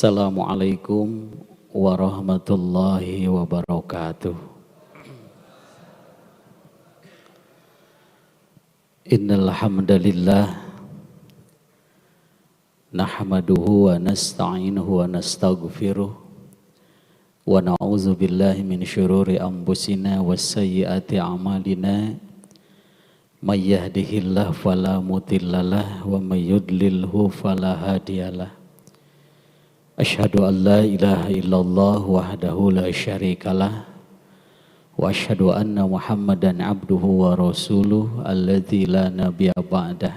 Assalamualaikum warahmatullahi wabarakatuh. Innal hamdalillah nahmaduhu wa nasta'inuhu wa nastaghfiruh wa na'udzu billahi min syururi anfusina was sayyiati a'malina may yahdihillahu fala mudhillalah wa may yudlilhu fala hadiyalah. Asyhadu an la ilaha illallah wahdahu la syarikalah wa asyhadu anna Muhammadan abduhu wa rasuluh alladzi la nabiyya ba'dah.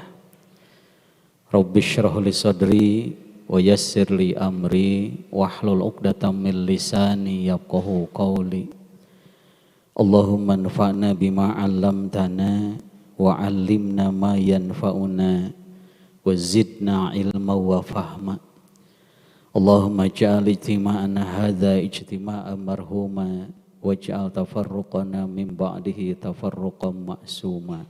Rabbi shrah li sadri wa yassir li amri wahlul 'uqdatam min lisani yafqahu qawli. Allahumma anfa'na bima 'allamtana wa 'allimna ma yanfa'una wa zidna ilma wa fahma. Allahumma ja'al ijtima'ana hadza ijtima'an marhuma waj'al tafarruqana min ba'dihi tafarruqan ma'suma.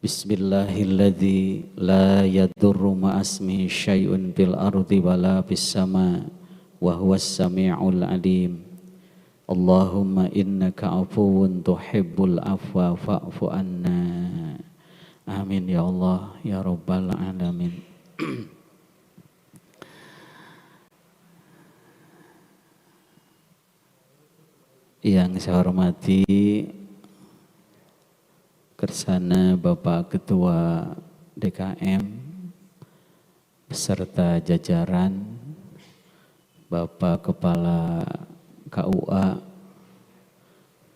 Bismillahilladzi la yadurru ma'asmihi syai'un fil ardi wala fis sama wa huwas sami'ul alim. Allahumma innaka afuwun tuhibbul afwa fa'fu anna. Amin ya Allah ya rabbal alamin. Yang saya hormati Kersana Bapak Ketua DKM beserta jajaran, Bapak Kepala KUA,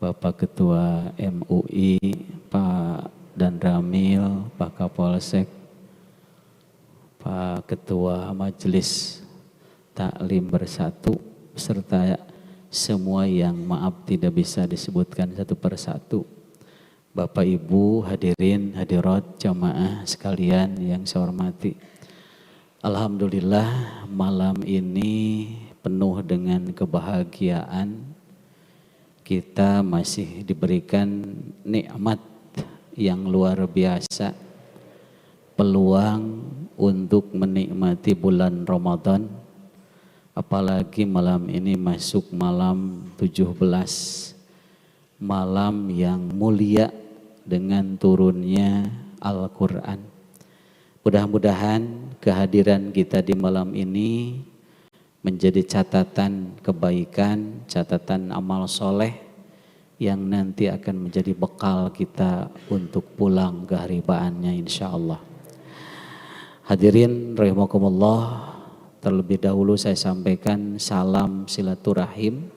Bapak Ketua MUI, Pak Dan Ramil, Pak Kapolsek, Pak Ketua Majelis Taklim Bersatu, beserta semua yang maaf tidak bisa disebutkan satu persatu. Bapak Ibu hadirin hadirat jamaah sekalian yang saya hormati. Alhamdulillah malam ini penuh dengan kebahagiaan. Kita masih diberikan nikmat yang luar biasa. Peluang untuk menikmati bulan Ramadan. Apalagi malam ini masuk malam 17, malam yang mulia dengan turunnya Al-Quran. Mudah-mudahan kehadiran kita di malam ini menjadi catatan kebaikan, catatan amal soleh yang nanti akan menjadi bekal kita untuk pulang ke haribaannya insya Allah. Hadirin rahimakumullah. Terlebih dahulu saya sampaikan salam silaturahim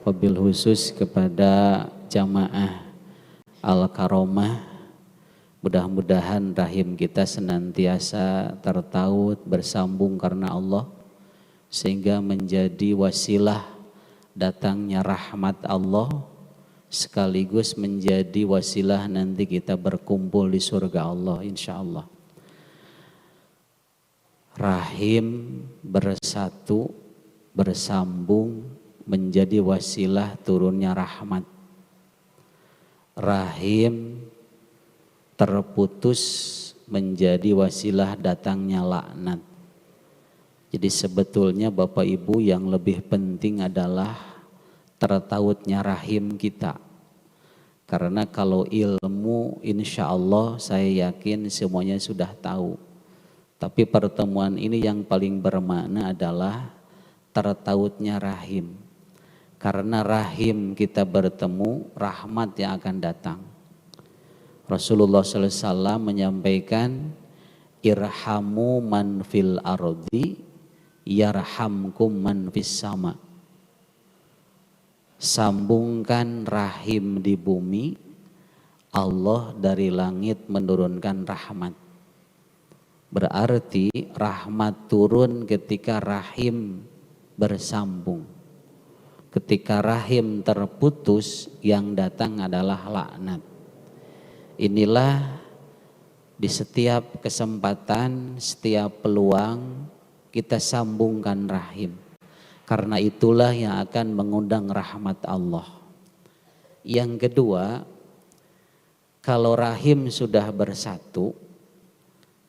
wabil khusus kepada jamaah Al-Karomah. Mudah-mudahan rahim kita senantiasa tertaut bersambung karena Allah sehingga menjadi wasilah datangnya rahmat Allah sekaligus menjadi wasilah nanti kita berkumpul di surga Allah insya Allah. Rahim bersatu, bersambung menjadi wasilah turunnya rahmat. Rahim terputus menjadi wasilah datangnya laknat. Jadi sebetulnya Bapak Ibu yang lebih penting adalah tertautnya rahim kita. Karena kalau ilmu insya Allah saya yakin semuanya sudah tahu. Tapi pertemuan ini yang paling bermakna adalah tertautnya rahim. Karena rahim kita bertemu, rahmat yang akan datang. Rasulullah SAW menyampaikan, irhamu man fil ardi, yarhamkum man fis sama. Sambungkan rahim di bumi, Allah dari langit menurunkan rahmat. Berarti rahmat turun ketika rahim bersambung. Ketika rahim terputus yang datang adalah laknat. Inilah di setiap kesempatan, setiap peluang kita sambungkan rahim. Karena itulah yang akan mengundang rahmat Allah. Yang kedua, kalau rahim sudah bersatu,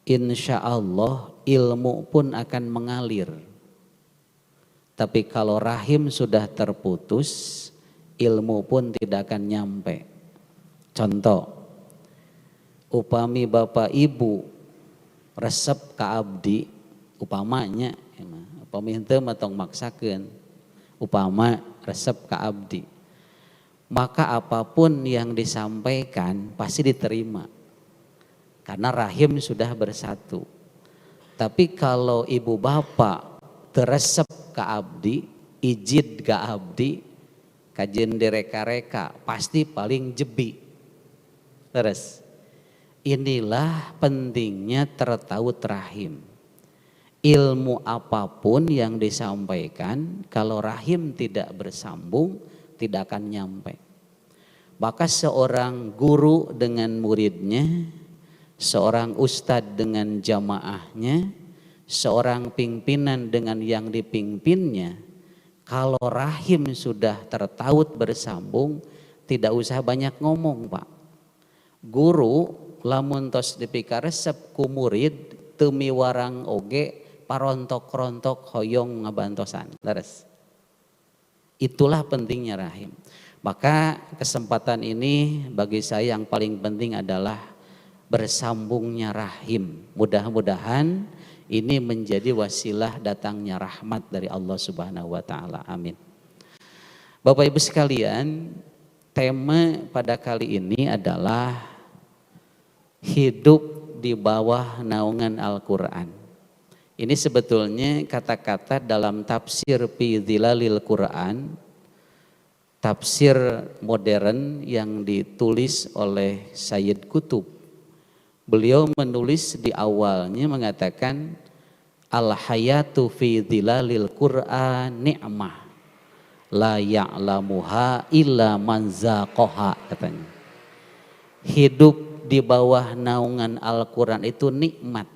insya Allah ilmu pun akan mengalir. Tapi kalau rahim sudah terputus, ilmu pun tidak akan nyampe. Contoh, upami bapak ibu resep ka abdi, upamanya, upami henteu mah tong maksakeun, upama resep ka abdi, maka apapun yang disampaikan pasti diterima, karena rahim sudah bersatu. Tapi kalau ibu bapak teresep ka abdi, ijid ka abdi, kajen direka-reka, pasti paling jebi. Terus, inilah pentingnya tertaut rahim. Ilmu apapun yang disampaikan, kalau rahim tidak bersambung, tidak akan nyampe. Maka seorang guru dengan muridnya, seorang ustadz dengan jamaahnya, seorang pimpinan dengan yang dipimpinnya, kalau rahim sudah tertaut bersambung, tidak usah banyak ngomong, Pak. Guru lamun tos dipika resep ku murid teu miwarang oge parontok-rontok hoyong ngabantosan. Leres. Itulah pentingnya rahim. Maka kesempatan ini bagi saya yang paling penting adalah bersambungnya rahim. Mudah-mudahan ini menjadi wasilah datangnya rahmat dari Allah Subhanahu wa taala. Amin. Bapak Ibu sekalian, tema pada kali ini adalah hidup di bawah naungan Al-Qur'an. Ini sebetulnya kata-kata dalam tafsir fi Dhilalil Qur'an, tafsir modern yang ditulis oleh Sayyid Qutb. Beliau menulis di awalnya mengatakan al-hayatu fi dhilalil Qur'an ni'mah la ya'lamuha illa man zaqaha, katanya. Hidup di bawah naungan Al-Qur'an itu nikmat,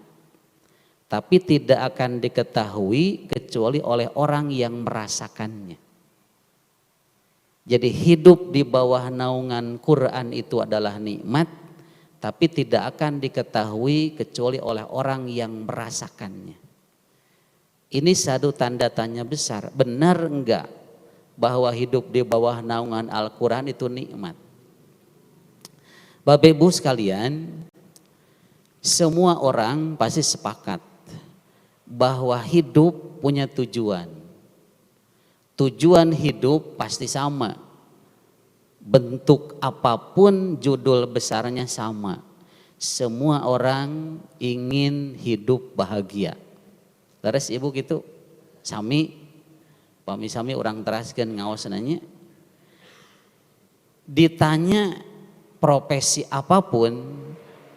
tapi tidak akan diketahui kecuali oleh orang yang merasakannya. Jadi hidup di bawah naungan Quran itu adalah nikmat, tapi tidak akan diketahui kecuali oleh orang yang merasakannya. Ini satu tanda tanya besar. Benar enggak bahwa hidup di bawah naungan Al-Quran itu nikmat? Bapak Ibu sekalian, semua orang pasti sepakat bahwa hidup punya tujuan. Tujuan hidup pasti sama. Bentuk apapun, judul besarnya sama. Semua orang ingin hidup bahagia. Terus ibu gitu, sami, pami sami orang teraskan ngawas nanya. Ditanya profesi apapun,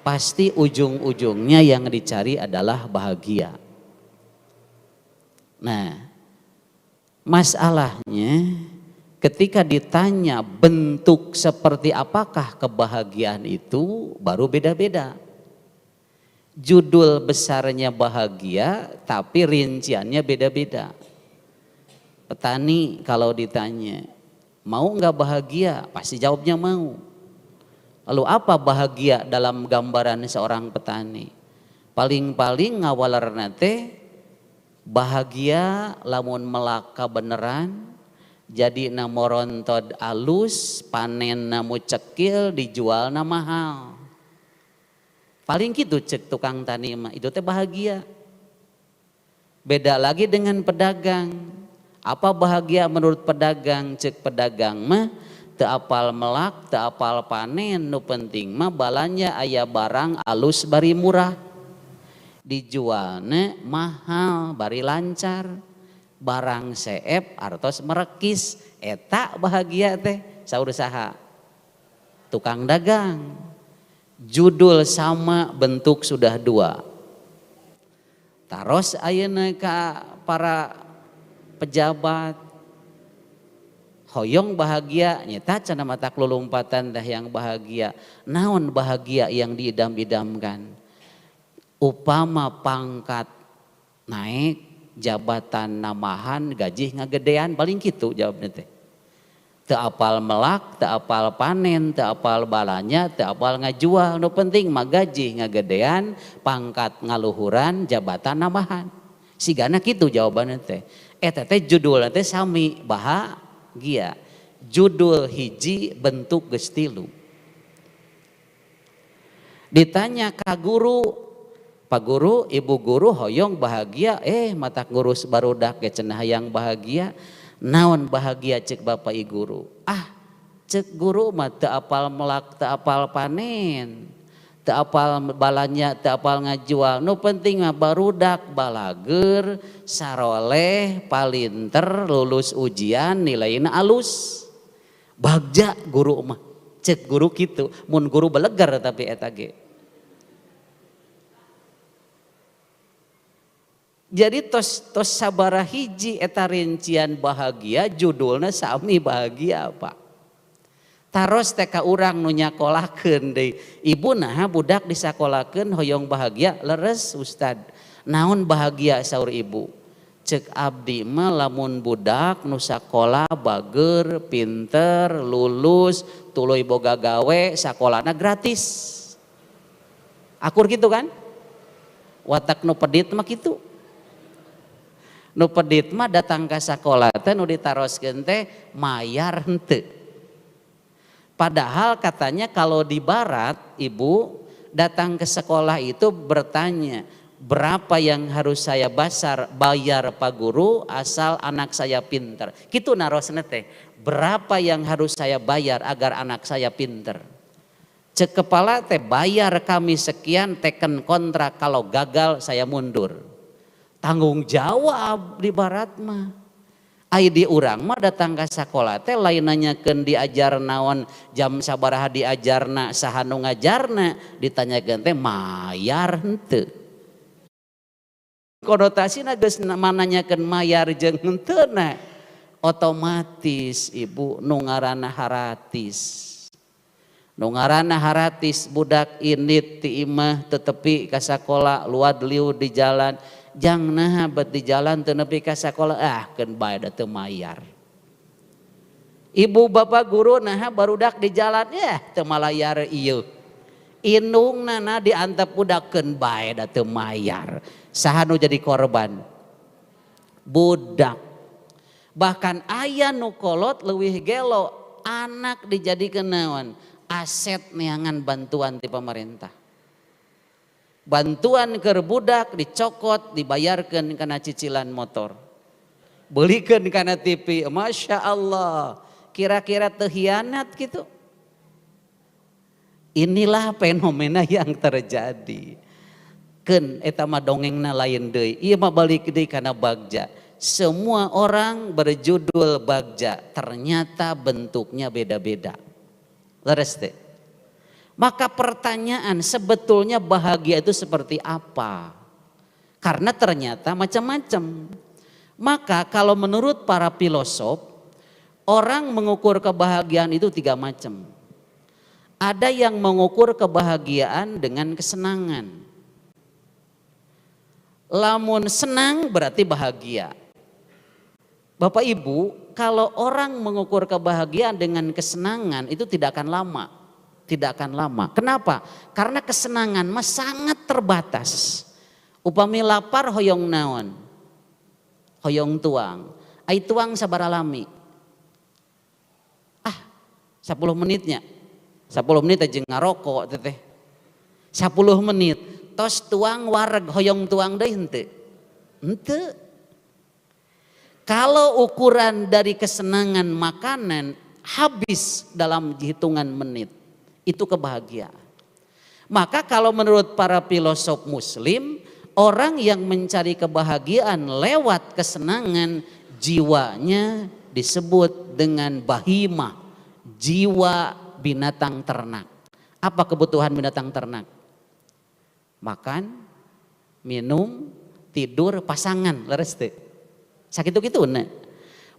pasti ujung-ujungnya yang dicari adalah bahagia. Nah, masalahnya ketika ditanya bentuk seperti apakah kebahagiaan itu, baru beda-beda. Judul besarnya bahagia, tapi rinciannya beda-beda. Petani kalau ditanya, mau nggak bahagia? Pasti jawabnya mau. Lalu apa bahagia dalam gambaran seorang petani? Paling-paling ngawalarna teh bahagia lamun melaka beneran, jadi namorontod alus, panen namu cekil, dijual na mahal. Paling gitu cek tukang tani mah, itu teh bahagia. Beda lagi dengan pedagang. Apa bahagia menurut pedagang? Cek pedagang mah teu apal melak, teu apal panen, nu penting mah balanya aya barang alus bari murah. Dijualnya mahal bari lancar. Barang seep artos merekis, eta bahagia teh saur saha? Tukang dagang. Judul sama, bentuk sudah dua. Taros ayeuna ka para pejabat hoyong bahagia, nyata cenah mata kelulumpatan dah yang bahagia. Naon bahagia yang diidam-idamkan? Upama pangkat naik, jabatan namahan, gaji ngagedean, paling gitu jawabnya teh. Teu apal melak, teu apal panen, teu apal balanya, teu apal ngajual, nu penting mah gaji ngagedean, pangkat ngaluhuran, jabatan namahan. Sigana kitu jawabannya teh. Eta teh judul teh sami bahagia. Judul hiji bentuk geus tilu. Ditanya ka guru, Pak Guru, Ibu Guru hoyong bahagia, mata ngurus barudak ge cenah hayang bahagia. Naon bahagia cek Bapak I Guru? Cek guru mah teu apal melak, teu apal panen, teu apal balanya, teu apal ngajual. Nu penting mah barudak balager, saroleh, palinter, lulus ujian, nilaina alus. Bagja guru mah, cek guru kitu. Mun guru belegar tapi eta ge. Jadi tos sabaraha hiji eta rincian bahagia, judulna sami bahagia Pak. Taros teh ka urang nu nyakolakeun deui. Ibu naha budak disakolakeun hoyong bahagia, leres Ustad. Naon bahagia saur ibu? Cek abdi mah lamun budak nu sakola bager, pinter, lulus, tuluy boga gawe, sakolana gratis. Akur gitu kan? Watak nu pedit mah kitu. Nu pedit mah datang ka sakola teh nu ditaroskeun teh mayar henteu. Padahal katanya kalau di barat ibu datang ke sekolah itu bertanya berapa yang harus saya bayar Pak Guru asal anak saya pinter. Kitu narosna teh berapa yang harus saya bayar agar anak saya pinter. Cek kepala teh bayar kami sekian teken kontrak kalau gagal saya mundur. Tanggung jawab di barat mah. Di urang mah datang ke sekolah teh lain nanyakeun diajar naon jam sabaraha diajarna saha nu ngajarna ditanyakeun teh mayar henteu. Konotasina geus mananyakeun mayar jeung henteuna otomatis ibu nu ngaranna haratis. Nu ngaranna haratis budak indit ti imah teu tepi ka sakola luad liu di jalan. Jang naha bet di jalan teu nepi ka sakola keun bae da teu mayar. Ibu bapak guru naha barudak di jalan teu malayar ieu. Indungna na diantep budak keun bae da teu mayar. Saha nu jadi korban? Budak. Bahkan aya nu kolot leuwih gelo anak dijadikeun naon? Aset neangan bantuan ti pemerintah. Bantuan ke budak dicokot dibayarkan karena cicilan motor. Belikan karena TV, Masya Allah. Kira-kira terhianat gitu. Inilah fenomena yang terjadi. Ken eta mah dongengna lain deui. Ieu mah balik deui kana bagja. Semua orang berjudul bagja, ternyata bentuknya beda-beda. Leres teh. Maka pertanyaan sebetulnya bahagia itu seperti apa? Karena ternyata macam-macam. Maka kalau menurut para filosof, orang mengukur kebahagiaan itu 3 macam. Ada yang mengukur kebahagiaan dengan kesenangan. Lamun senang berarti bahagia. Bapak Ibu, kalau orang mengukur kebahagiaan dengan kesenangan itu tidak akan lama. Tidak akan lama. Kenapa? Karena kesenangan mah sangat terbatas. Upami lapar hoyong naon? Hoyong tuang. Ai tuang sabaraha lami? 10 menitnya. 10 menit aja ngarokok teteh. 10 menit. Tos tuang wareg hoyong tuang deui henteu? Henteu. Kalau ukuran dari kesenangan makanan habis dalam hitungan menit. Itu kebahagiaan. Maka kalau menurut para filosof muslim, orang yang mencari kebahagiaan lewat kesenangan, jiwanya disebut dengan bahimah, jiwa binatang ternak. Apa kebutuhan binatang ternak? Makan, minum, tidur, pasangan, leres teh. Sakitu-kituna.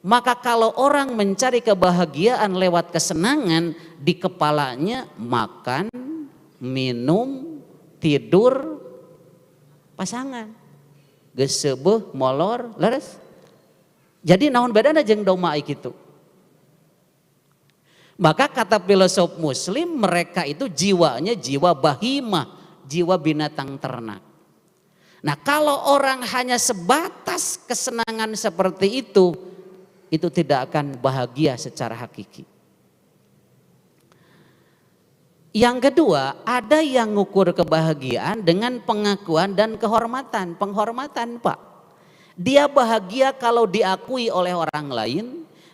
Maka kalau orang mencari kebahagiaan lewat kesenangan, di kepalanya makan, minum, tidur, pasangan. Geus seubeuh molor, leres. Jadi naon bedana jeung doma ai kitu. Maka kata filosof muslim mereka itu jiwanya jiwa bahimah, jiwa binatang ternak. Nah kalau orang hanya sebatas atas kesenangan seperti itu tidak akan bahagia secara hakiki. Yang kedua, ada yang ngukur kebahagiaan dengan pengakuan dan kehormatan. Penghormatan, Pak. Dia bahagia kalau diakui oleh orang lain,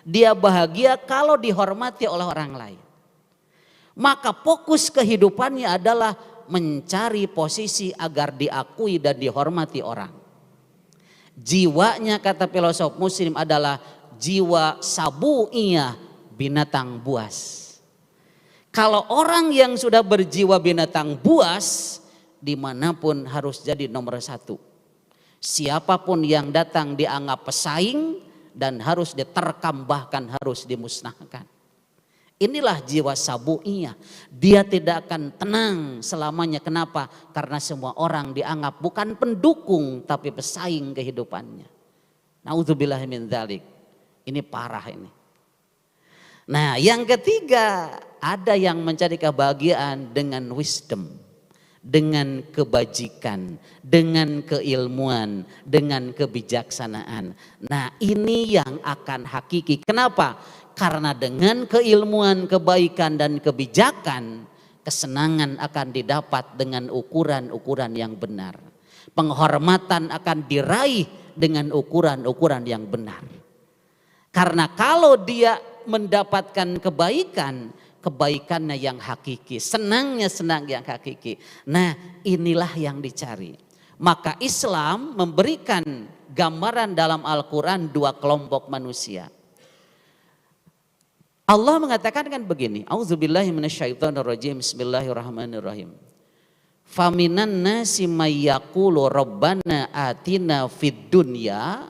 dia bahagia kalau dihormati oleh orang lain. Maka fokus kehidupannya adalah mencari posisi agar diakui dan dihormati orang. Jiwanya, kata filosof muslim, adalah jiwa sabu'iyah, binatang buas. Kalau orang yang sudah berjiwa binatang buas, dimanapun harus jadi nomor satu. Siapapun yang datang dianggap pesaing dan harus diterkam, bahkan harus dimusnahkan. Inilah jiwa sabu'iyah. Dia tidak akan tenang selamanya. Kenapa? Karena semua orang dianggap bukan pendukung tapi pesaing kehidupannya. Na'udzubillahi min dzalik. Ini parah ini. Nah, yang ketiga, ada yang mencari kebahagiaan dengan wisdom, dengan kebajikan, dengan keilmuan, dengan kebijaksanaan. Nah, ini yang akan hakiki. Kenapa? Karena dengan keilmuan, kebaikan, dan kebijakan, kesenangan akan didapat dengan ukuran-ukuran yang benar. Penghormatan akan diraih dengan ukuran-ukuran yang benar. Karena kalau dia mendapatkan kebaikan, kebaikannya yang hakiki, senangnya senang yang hakiki. Nah, inilah yang dicari. Maka Islam memberikan gambaran dalam Al-Quran dua kelompok manusia. Allah mengatakan kan begini, A'udzubillahi minasyaitonirrajim, bismillahirrahmanirrahim. Faminan nasi may yaqulu rabbana atina fid dunya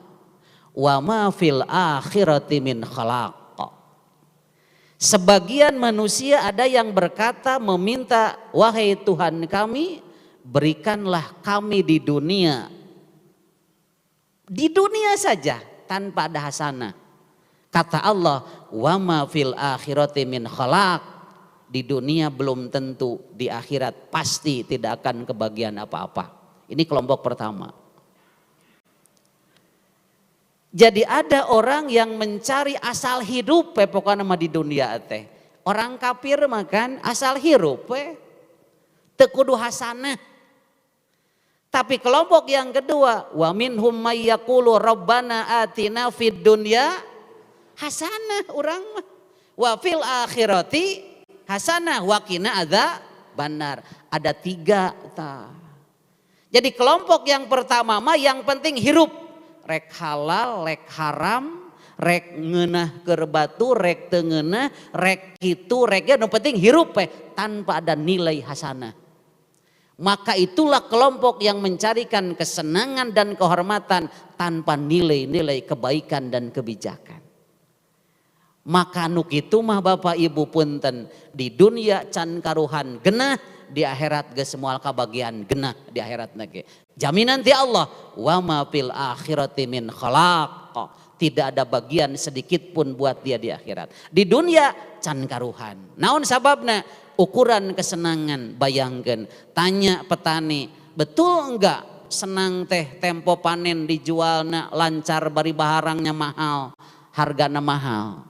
wa ma fil akhirati min khalaq. Sebagian manusia ada yang berkata, meminta, wahai Tuhan kami, berikanlah kami di dunia. Di dunia saja tanpa ada hasanah. Kata Allah, wa ma fil akhirati min khalaq. Di dunia belum tentu, di akhirat pasti tidak akan kebagian apa-apa. Ini kelompok pertama. Jadi ada orang yang mencari asal hidup pokoknya mah di dunia teh. Orang kafir makan asal hidup teu kudu hasanah. Tapi kelompok yang kedua, wa minhum may yaqulu rabbana atina fid dunya hasanah, urang mah. Wa fil akhirati hasanah wa qina adzabannar. Ada tiga tah. Jadi kelompok yang pertama mah yang penting hirup. Rek halal, rek haram, rek ngeunah keur batu, rek teu ngeunah, rek kitu, rek nu penting hirup tanpa ada nilai hasanah. Maka itulah kelompok yang mencarikan kesenangan dan kehormatan tanpa nilai-nilai kebaikan dan kebijakan. Maka nu kitu mah Bapak Ibu punten, di dunia can karuhan genah, di akhirat geus moal kabagian genah di akhirat ge. Jaminan ti Allah, wa ma fil akhirati min khalaq. Tidak ada bagian sedikit pun buat dia di akhirat. Di dunia can karuhan. Naon sababna? Ukuran kesenangan. Bayangkeun, tanya petani, betul enggak senang teh tempo panen dijualna lancar bari baharangnya mahal, hargana mahal.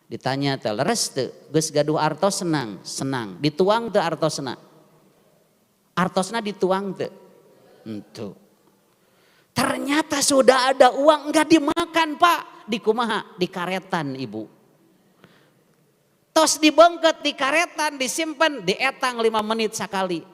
Ditanya teh leres teu, geus gaduh artos senang, senang. Dituang teu artosna? Artosna dituang teu? Itu. Ternyata sudah ada uang enggak dimakan Pak. Di kumaha? Di karetan Ibu. Tos dibengket di karetan, disimpan, dietang 5 menit sekali.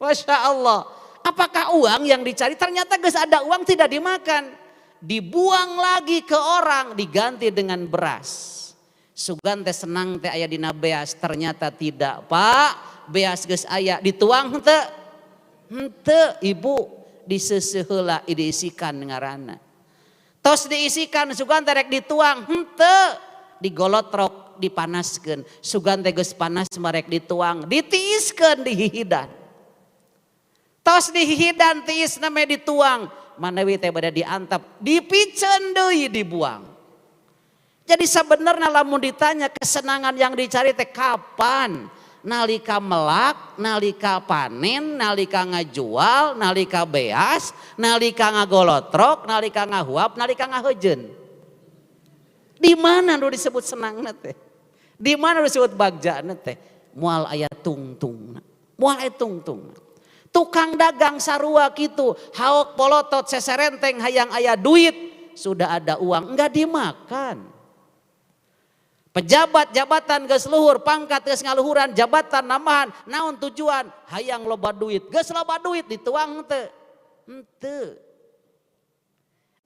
Masya Allah. Apakah uang yang dicari? Ternyata geus ada uang tidak dimakan. Dibuang lagi ke orang, diganti dengan beras. Sugan teh senang teh aya dina beas, ternyata tidak Pak. Beas geus aya, dituang henteu? Henteu Ibu, diseuseut heula diisikan ngaranna. Tos diisikan sugan teh rek dituang, henteu, digolotrok, dipanaskeun. Sugan teh geus panas marek dituang, ditiiskeun di hihidan. Tos di hihidan tiisna me dituang, manawi teh bade diantap, dipiceun deui dibuang. Jadi sebenarnya lamun ditanya kesenangan yang dicari teh kapan? nalika melak, nalika panen, nalika ngajual, nalika beas, nalika ngagolotrok, nalika ngahuap, nalika ngahejeun. Di mana nu disebut senangna teh? Di mana nu disebut bagjana teh? Moal aya tungtungna. Moal aya tungtungna. Tukang dagang sarua kitu, haok polotot seserenteng hayang aya duit, sudah ada uang enggak dimakan. Pejabat jabatan geus luhur, pangkat geus ngaluhuran, jabatan namahan, naon tujuan? Hayang loba duit. Geus loba duit dituang teu? Henteu.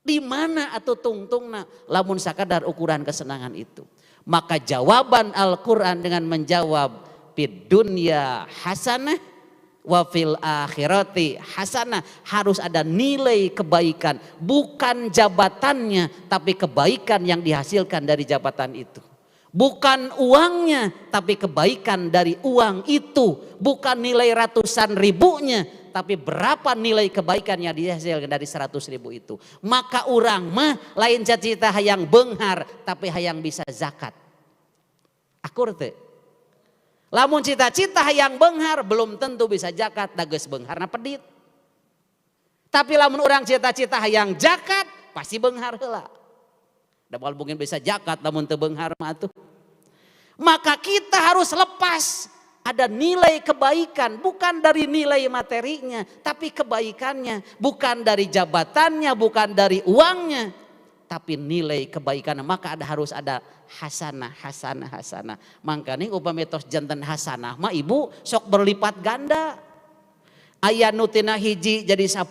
Di mana atuh tungtungna lamun sakadar ukuran kesenangan itu? Maka jawaban Al-Qur'an dengan menjawab fid dunya hasanah wa fil akhirati hasanah, harus ada nilai kebaikan, bukan jabatannya tapi kebaikan yang dihasilkan dari jabatan itu. Bukan uangnya tapi kebaikan dari uang itu, bukan nilai ratusan ribunya tapi berapa nilai kebaikan yang dihasilkan dari 100.000 itu. Maka urang mah lain cita-cita hayang beunghar tapi hayang bisa zakat. Akur teu? Lamun cita-cita hayang beunghar belum tentu bisa zakat, da geus beungharna pedit. Tapi lamun urang cita-cita hayang zakat pasti beunghar heula. Da moal mungkin bisa zakat lamun teu beunghar mah atuh. Maka kita harus lepas ada nilai kebaikan, bukan dari nilai materinya, tapi kebaikannya, bukan dari jabatannya, bukan dari uangnya, tapi nilai kebaikan. Maka harus ada hasanah, hasanah, hasanah. Makanya upami tos janten hasanah mah ibu sok berlipat ganda. Aya nu tina hiji jadi 10,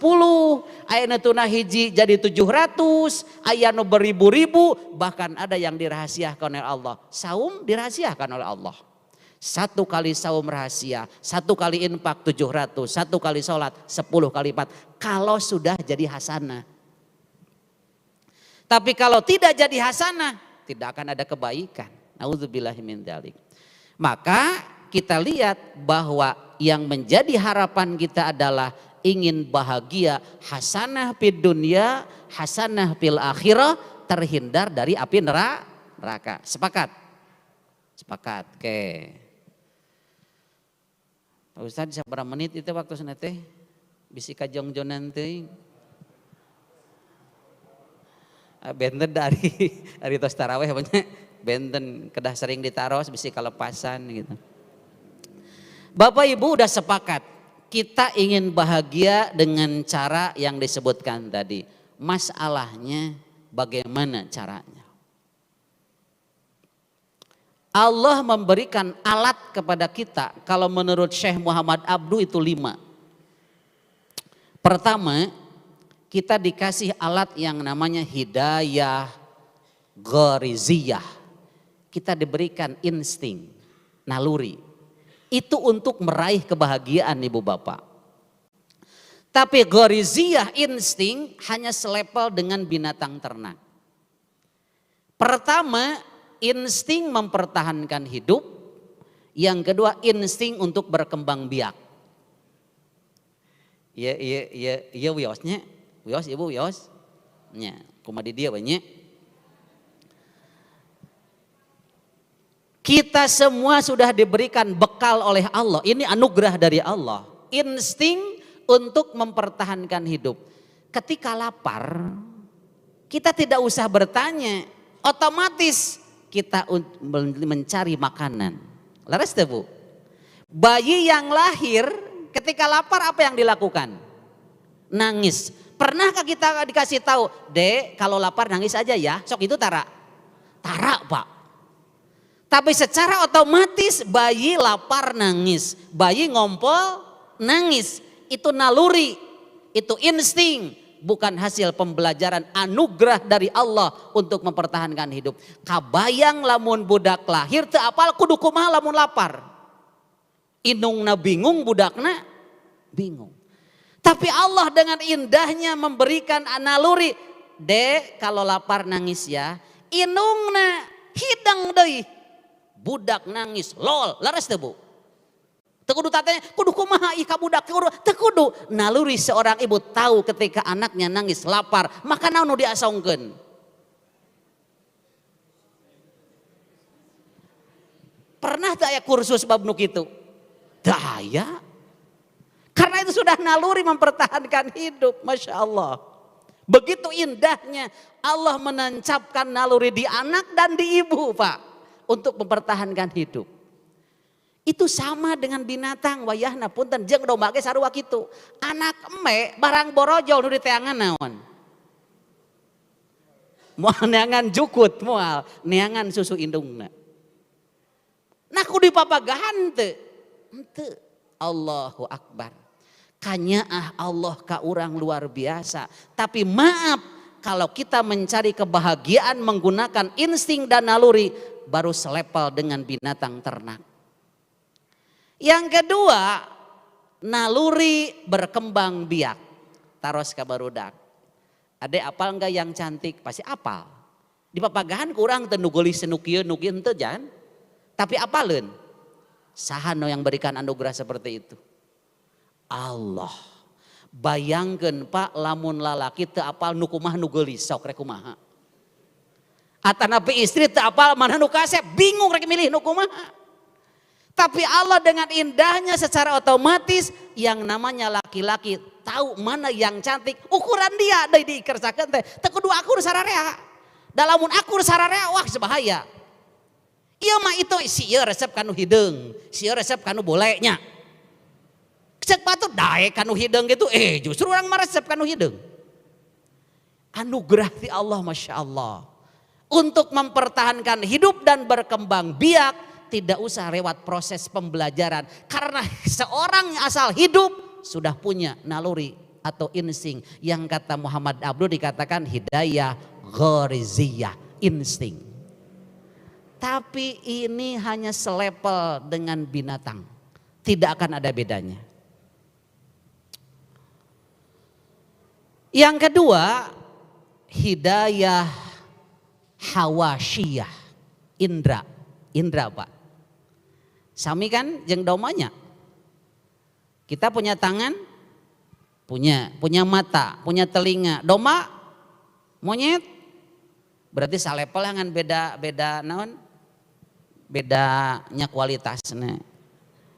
aya nu tina hiji jadi 700, aya nu beribu-ribu, bahkan ada yang dirahasiakan oleh Allah. Saum dirahasiakan oleh Allah. 1 kali saum rahasia, 1 kali infak 700, 1 kali sholat 10 kali lipat. Kalau sudah jadi hasanah. Tapi kalau tidak jadi hasanah, tidak akan ada kebaikan. Nauzubillahi min dzalik. Maka kita lihat bahwa yang menjadi harapan kita adalah ingin bahagia, hasanah fid dunya, hasanah fil akhirah, terhindar dari api neraka. Sepakat? Sepakat. Oke. Pak Ustadz sabarang menit itu waktu sana teh? Bisi kajongjonan teuing. Benten dari tos taraweh banyak, benten kedah sering ditaros bisi kalepasan gitu. Bapak Ibu udah sepakat, kita ingin bahagia dengan cara yang disebutkan tadi. Masalahnya bagaimana caranya? Allah memberikan alat kepada kita, kalau menurut Syekh Muhammad Abdu itu 5. Pertama, kita dikasih alat yang namanya hidayah ghariziyah. Kita diberikan insting, naluri. Itu untuk meraih kebahagiaan ibu bapak. Tapi ghariziyah, insting, hanya selevel dengan binatang ternak. Pertama, insting mempertahankan hidup. Yang kedua, insting untuk berkembang biak. Iya wiosnya, wios ibu wios. Nya, kumaha di dia banyak. Kita semua sudah diberikan bekal oleh Allah. Ini anugerah dari Allah. Insting untuk mempertahankan hidup. Ketika lapar, kita tidak usah bertanya. Otomatis kita mencari makanan. Laras teh Bu? Bayi yang lahir ketika lapar apa yang dilakukan? Nangis. Pernahkah kita dikasih tahu, Dek kalau lapar nangis aja ya? Sok itu tara? Tara Pak. Tapi secara otomatis bayi lapar nangis, bayi ngompol nangis. Itu naluri, itu insting, bukan hasil pembelajaran, anugerah dari Allah untuk mempertahankan hidup. Kabayang lamun budak lahir teu apal kudu kumaha lamun lapar. Indungna bingung, budakna bingung. Tapi Allah dengan indahnya memberikan naluri, Dek kalau lapar nangis ya, indungna hidang deui. Budak nangis, lol, laras teu Bu? Teu kudu tatanya, kudu kumaha ieu ka budak teu kudu. Naluri seorang ibu tahu ketika anaknya nangis lapar, maka naon nu diasongkeun? Pernah tak ya kursus bab nu kitu? Daya. Karena itu sudah naluri mempertahankan hidup, Masya Allah. Begitu indahnya Allah menancapkan naluri di anak dan di ibu, Pak, untuk mempertahankan hidup. Itu sama dengan binatang, wayahna punten jeung domba ge sarua kitu. Anak eme barang borojol nu di teangan naon? Moal neangan jukut, moal neangan susu indungna. Nah kudu dipapagahan teu? Henteu. Allahu Akbar. Kanyaah Allah ka urang luar biasa. Tapi maaf kalau kita mencari kebahagiaan menggunakan insting dan naluri baru selepel dengan binatang ternak. Yang kedua, naluri berkembang biak. Taros ka barudak. Ade apal enggak yang cantik? Pasti apal. Di papagahan kurang teu nu geulis nu kieu nu kieu teu jan. Tapi apaleun. Saha nu yang berikan anugerah seperti itu? Allah. Bayangkeun Pak, lamun lalaki teu apal nu kumaha nu geulis sok rek kumaha. Atanapi istri teu apal mana nu kasep, bingung rek milih nu kumaha. Tapi Allah dengan indahnya secara otomatis yang namanya laki-laki tahu mana yang cantik, ukuran dia deui dikersakeun teh teu kudu akur sararea. Da lamun akur sararea wah sebahaya. Ieu mah itu si ieu resep kanu hideung, si ieu resep kanu bolenya. Cek patut dae kanu hideung gitu, justru orang mah resep kanu hideung. Anugerah ti Allah Masya Allah. Untuk mempertahankan hidup dan berkembang biak tidak usah lewat proses pembelajaran. Karena seorang yang asal hidup sudah punya naluri atau insting. Yang kata Muhammad Abdul dikatakan hidayah ghariziyah, insting. Tapi ini hanya selepel dengan binatang. Tidak akan ada bedanya. Yang kedua, hidayah hawasyiyah, indra. Indra Pak. Sami kan jeung domanya. Kita punya tangan, punya mata, punya telinga. Doma, monyet, berarti salepel dengan beda naon? Bedanya kualitasnya.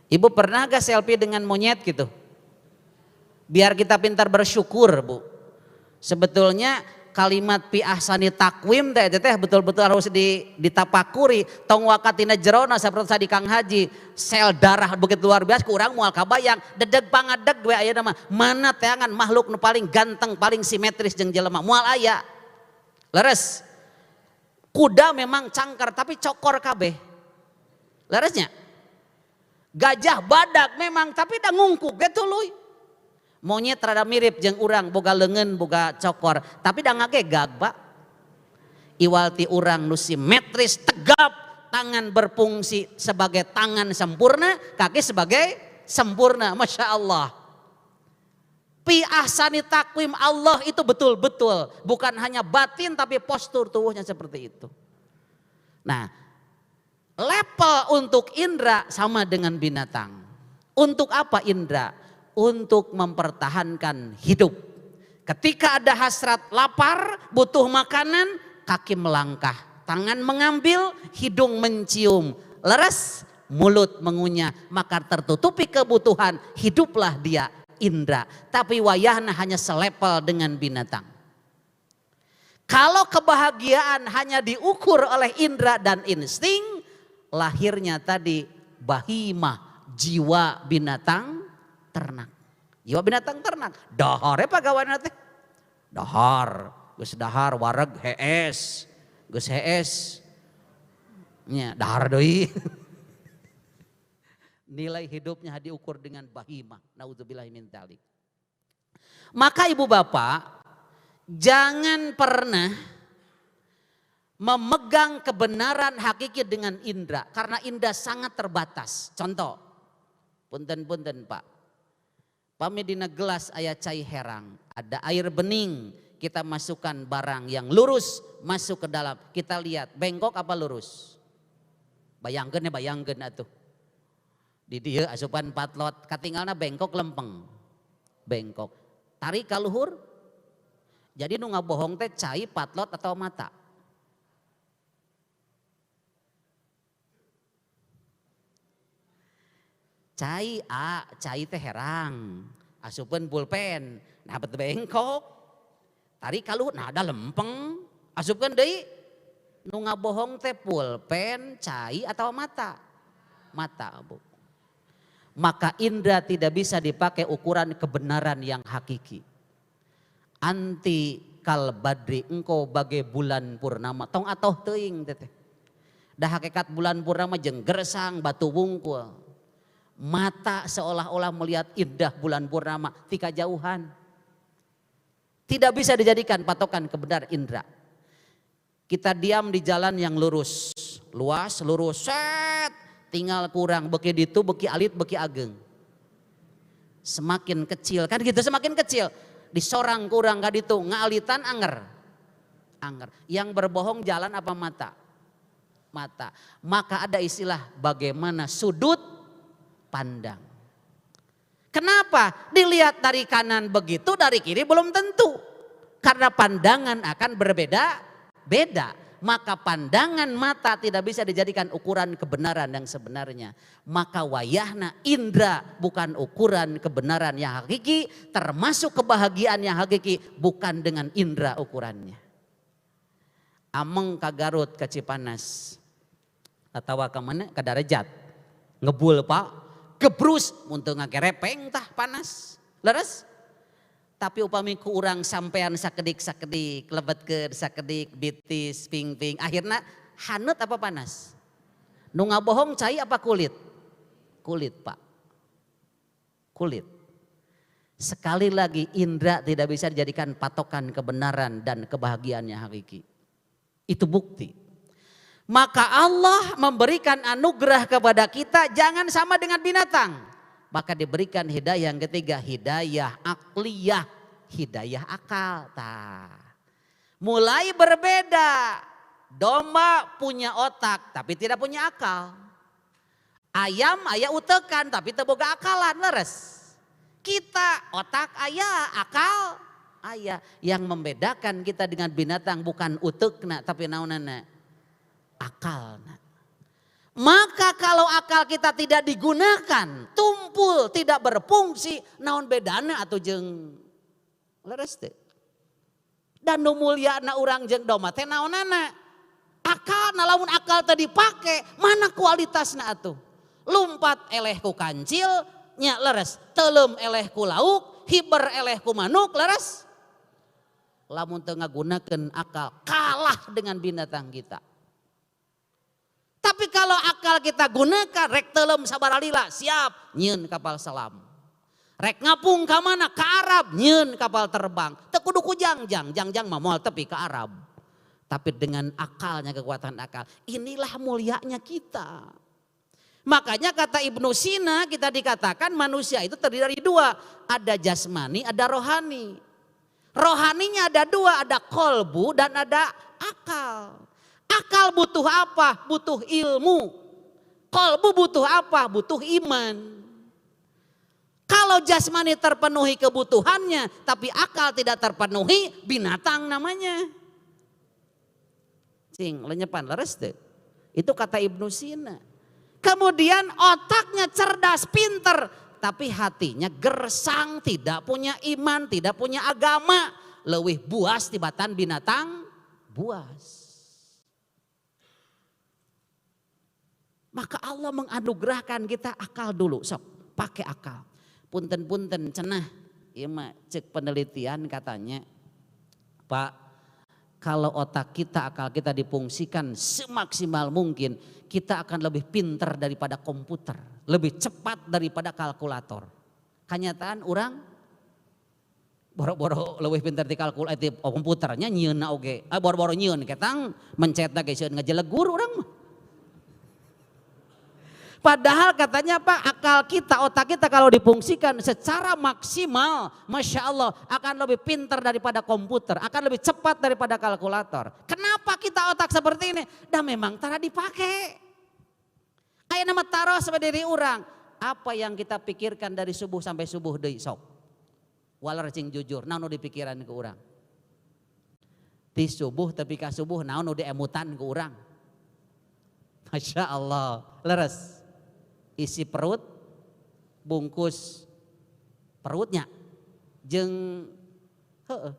Ibu pernah gak selfie dengan monyet gitu? Biar kita pintar bersyukur, Bu. Sebetulnya kalimat pi ahsani takwim teh betul-betul harus ditapakuri. Tong wakatina jerona saperti di Kang Haji, sel darah begitu luar biasa kurang moal kabayang dedeg pangadeg we ayeuna mah. Mana teangan makhluk nu paling ganteng, paling simetris jeung jelema moal aya. Leres. Kuda memang cangkar tapi cokor kabeh. Leresnya. Gajah badak memang tapi da ngungkuk ge tuluy. Monyet rada mirip jeung urang boga leungeun boga cokor tapi da ngagegag Pak. Iwal ti urang nu simetris tegap, tangan berfungsi sebagai tangan sempurna, kaki sebagai sempurna, Masya Allah. Pi ahsani takwim Allah itu betul-betul bukan hanya batin tapi postur tubuhnya seperti itu. Nah, level untuk indra sama dengan binatang. Untuk apa indra? Untuk mempertahankan hidup. Ketika ada hasrat lapar, butuh makanan, kaki melangkah, tangan mengambil, hidung mencium, leres, mulut mengunyah, maka tertutupi kebutuhan, hiduplah dia indra. Tapi wayahna hanya selepel dengan binatang. Kalau kebahagiaan hanya diukur oleh indra dan insting, lahirnya tadi bahimah, jiwa binatang ternak. Jiwa binatang ternak. Dahar pagawana teh. Dahar, geus dahar wareg hees. Geus hees. Nya dahar deui. Nilai hidupnya diukur dengan bahimah. Naudzubillahi min dzalik. Maka ibu bapak, jangan pernah memegang kebenaran hakiki dengan indra. Karena indra sangat terbatas. Contoh, punten-punten Pak. Pami dina gelas aya cai herang, ada air bening, kita masukkan barang yang lurus masuk ke dalam. Kita lihat bengkok apa lurus? Bayangkeun atuh. Di dieu asupan patlot, katinggalna bengkok lempeng. Bengkok. Tarik ka luhur. Jadi nu ngabohong teh cai, patlot atau mata? cai teh herang, asupan pulpen, nah bet bengkok, tarik kaluhur, nah ada lempeng, asupkan deui, nu ngabohong teh pulpen, cai atau mata, bu. Maka indra tidak bisa dipakai ukuran kebenaran yang hakiki. Anti kal badri, engkau bagai bulan purnama, tong atoh teuing teh. Dah hakikat bulan purnama jeung gersang batu wungkul. Mata seolah-olah melihat indah bulan purnama tika jauhan. Tidak bisa dijadikan patokan kebenaran indra. Kita diam di jalan yang lurus, luas, lurus, set, tinggal kurang beki ditu, beki alit, beki ageng. Semakin kecil, kan gitu semakin kecil. Disorang kurang ka ditu, ngalitan anger. Yang berbohong jalan apa mata? Mata. Maka ada istilah bagaimana sudut pandang. Kenapa? Dilihat dari kanan begitu, dari kiri belum tentu. Karena pandangan akan berbeda-beda. Maka pandangan mata tidak bisa dijadikan ukuran kebenaran yang sebenarnya. Maka wayahna indra bukan ukuran kebenaran yang hakiki, termasuk kebahagiaan yang hakiki bukan dengan indra ukurannya. Ameng ka Garut ka Cipanas atawa ka mana ka Darajat ngebul Pak gebrus untuk ngagerepeng tah panas leres. Tapi upami ku urang sampean sakedik lebetkeun sakedik bitis ping-ping akhirna haneut apa panas? Nu ngabohong cai apa kulit? Kulit Pak. Kulit. Sekali lagi indra tidak bisa dijadikan patokan kebenaran dan kebahagiaan yang hakiki. Itu bukti. Maka Allah memberikan anugerah kepada kita jangan sama dengan binatang. Maka diberikan hidayah yang ketiga, hidayah akliyah, hidayah akal. Mulai berbeda. Domba punya otak tapi tidak punya akal. Ayam aya utekan tapi teu boga akalan leres. Kita otak aya, akal aya. Yang membedakan kita dengan binatang bukan utekna tapi naonana? Akal. Maka kalau akal kita tidak digunakan, tumpul, tidak berfungsi, naon bedana atuh jeung leres teh. Dan nu mulyana urang jeung domba teh naonana? Akal, lamun akal teh dipake, mana kualitasna atuh? Lumpat eleh ku kancil, nya leres. Teuleum eleh ku lauk, hiber eleh ku manuk, leres. Lamun teu ngagunakeun akal, kalah dengan binatang kita. Tapi kalau akal kita gunakan, rek teuleum sabaralila, siap, nyieun kapal selam. Rek ngapung ka mana? Ka Arab, nyieun kapal terbang. Teu kudu ku jangjang mah moal tepi ka Arab. Tapi dengan akalnya, kekuatan akal, inilah mulianya kita. Makanya kata Ibnu Sina kita dikatakan manusia itu terdiri dari dua. Ada jasmani, ada rohani. Rohaninya ada dua, ada kolbu dan ada akal. Akal butuh apa? Butuh ilmu. Kolbu butuh apa? Butuh iman. Kalau jasmani terpenuhi kebutuhannya, tapi akal tidak terpenuhi, binatang namanya. Cing, lenyepan leres deh. Itu kata Ibnu Sina. Kemudian otaknya cerdas, pinter, tapi hatinya gersang, tidak punya iman, tidak punya agama. Leuwih buas tibatan binatang, buas. Maka Allah menganugerahkan kita akal dulu, sok pakai akal. Punten-punten cenah, ieu mah cek penelitian katanya, Pak, kalau otak kita, akal kita difungsikan semaksimal mungkin, kita akan lebih pinter daripada komputer, lebih cepat daripada kalkulator. Kenyataan orang boro-boro lebih pinter di kalkulator, komputernya nyieunna oge, boro-boro nyieun ketang mencetna ge sieun ngajelegur urang mah. Padahal katanya Pak, akal kita, otak kita kalau difungsikan secara maksimal, Masya Allah akan lebih pintar daripada komputer, akan lebih cepat daripada kalkulator. Kenapa kita otak seperti ini? Dan memang tara dipakai. Aya nama taruh sama diri orang. Apa yang kita pikirkan dari subuh sampai subuh deui sok. Walar cing jujur, naon nu dipikiran ke orang? Di subuh tapi ka subuh naon nu diemutan ke orang? Masya Allah, leres. Isi perut bungkus perutnya jeung heueuh.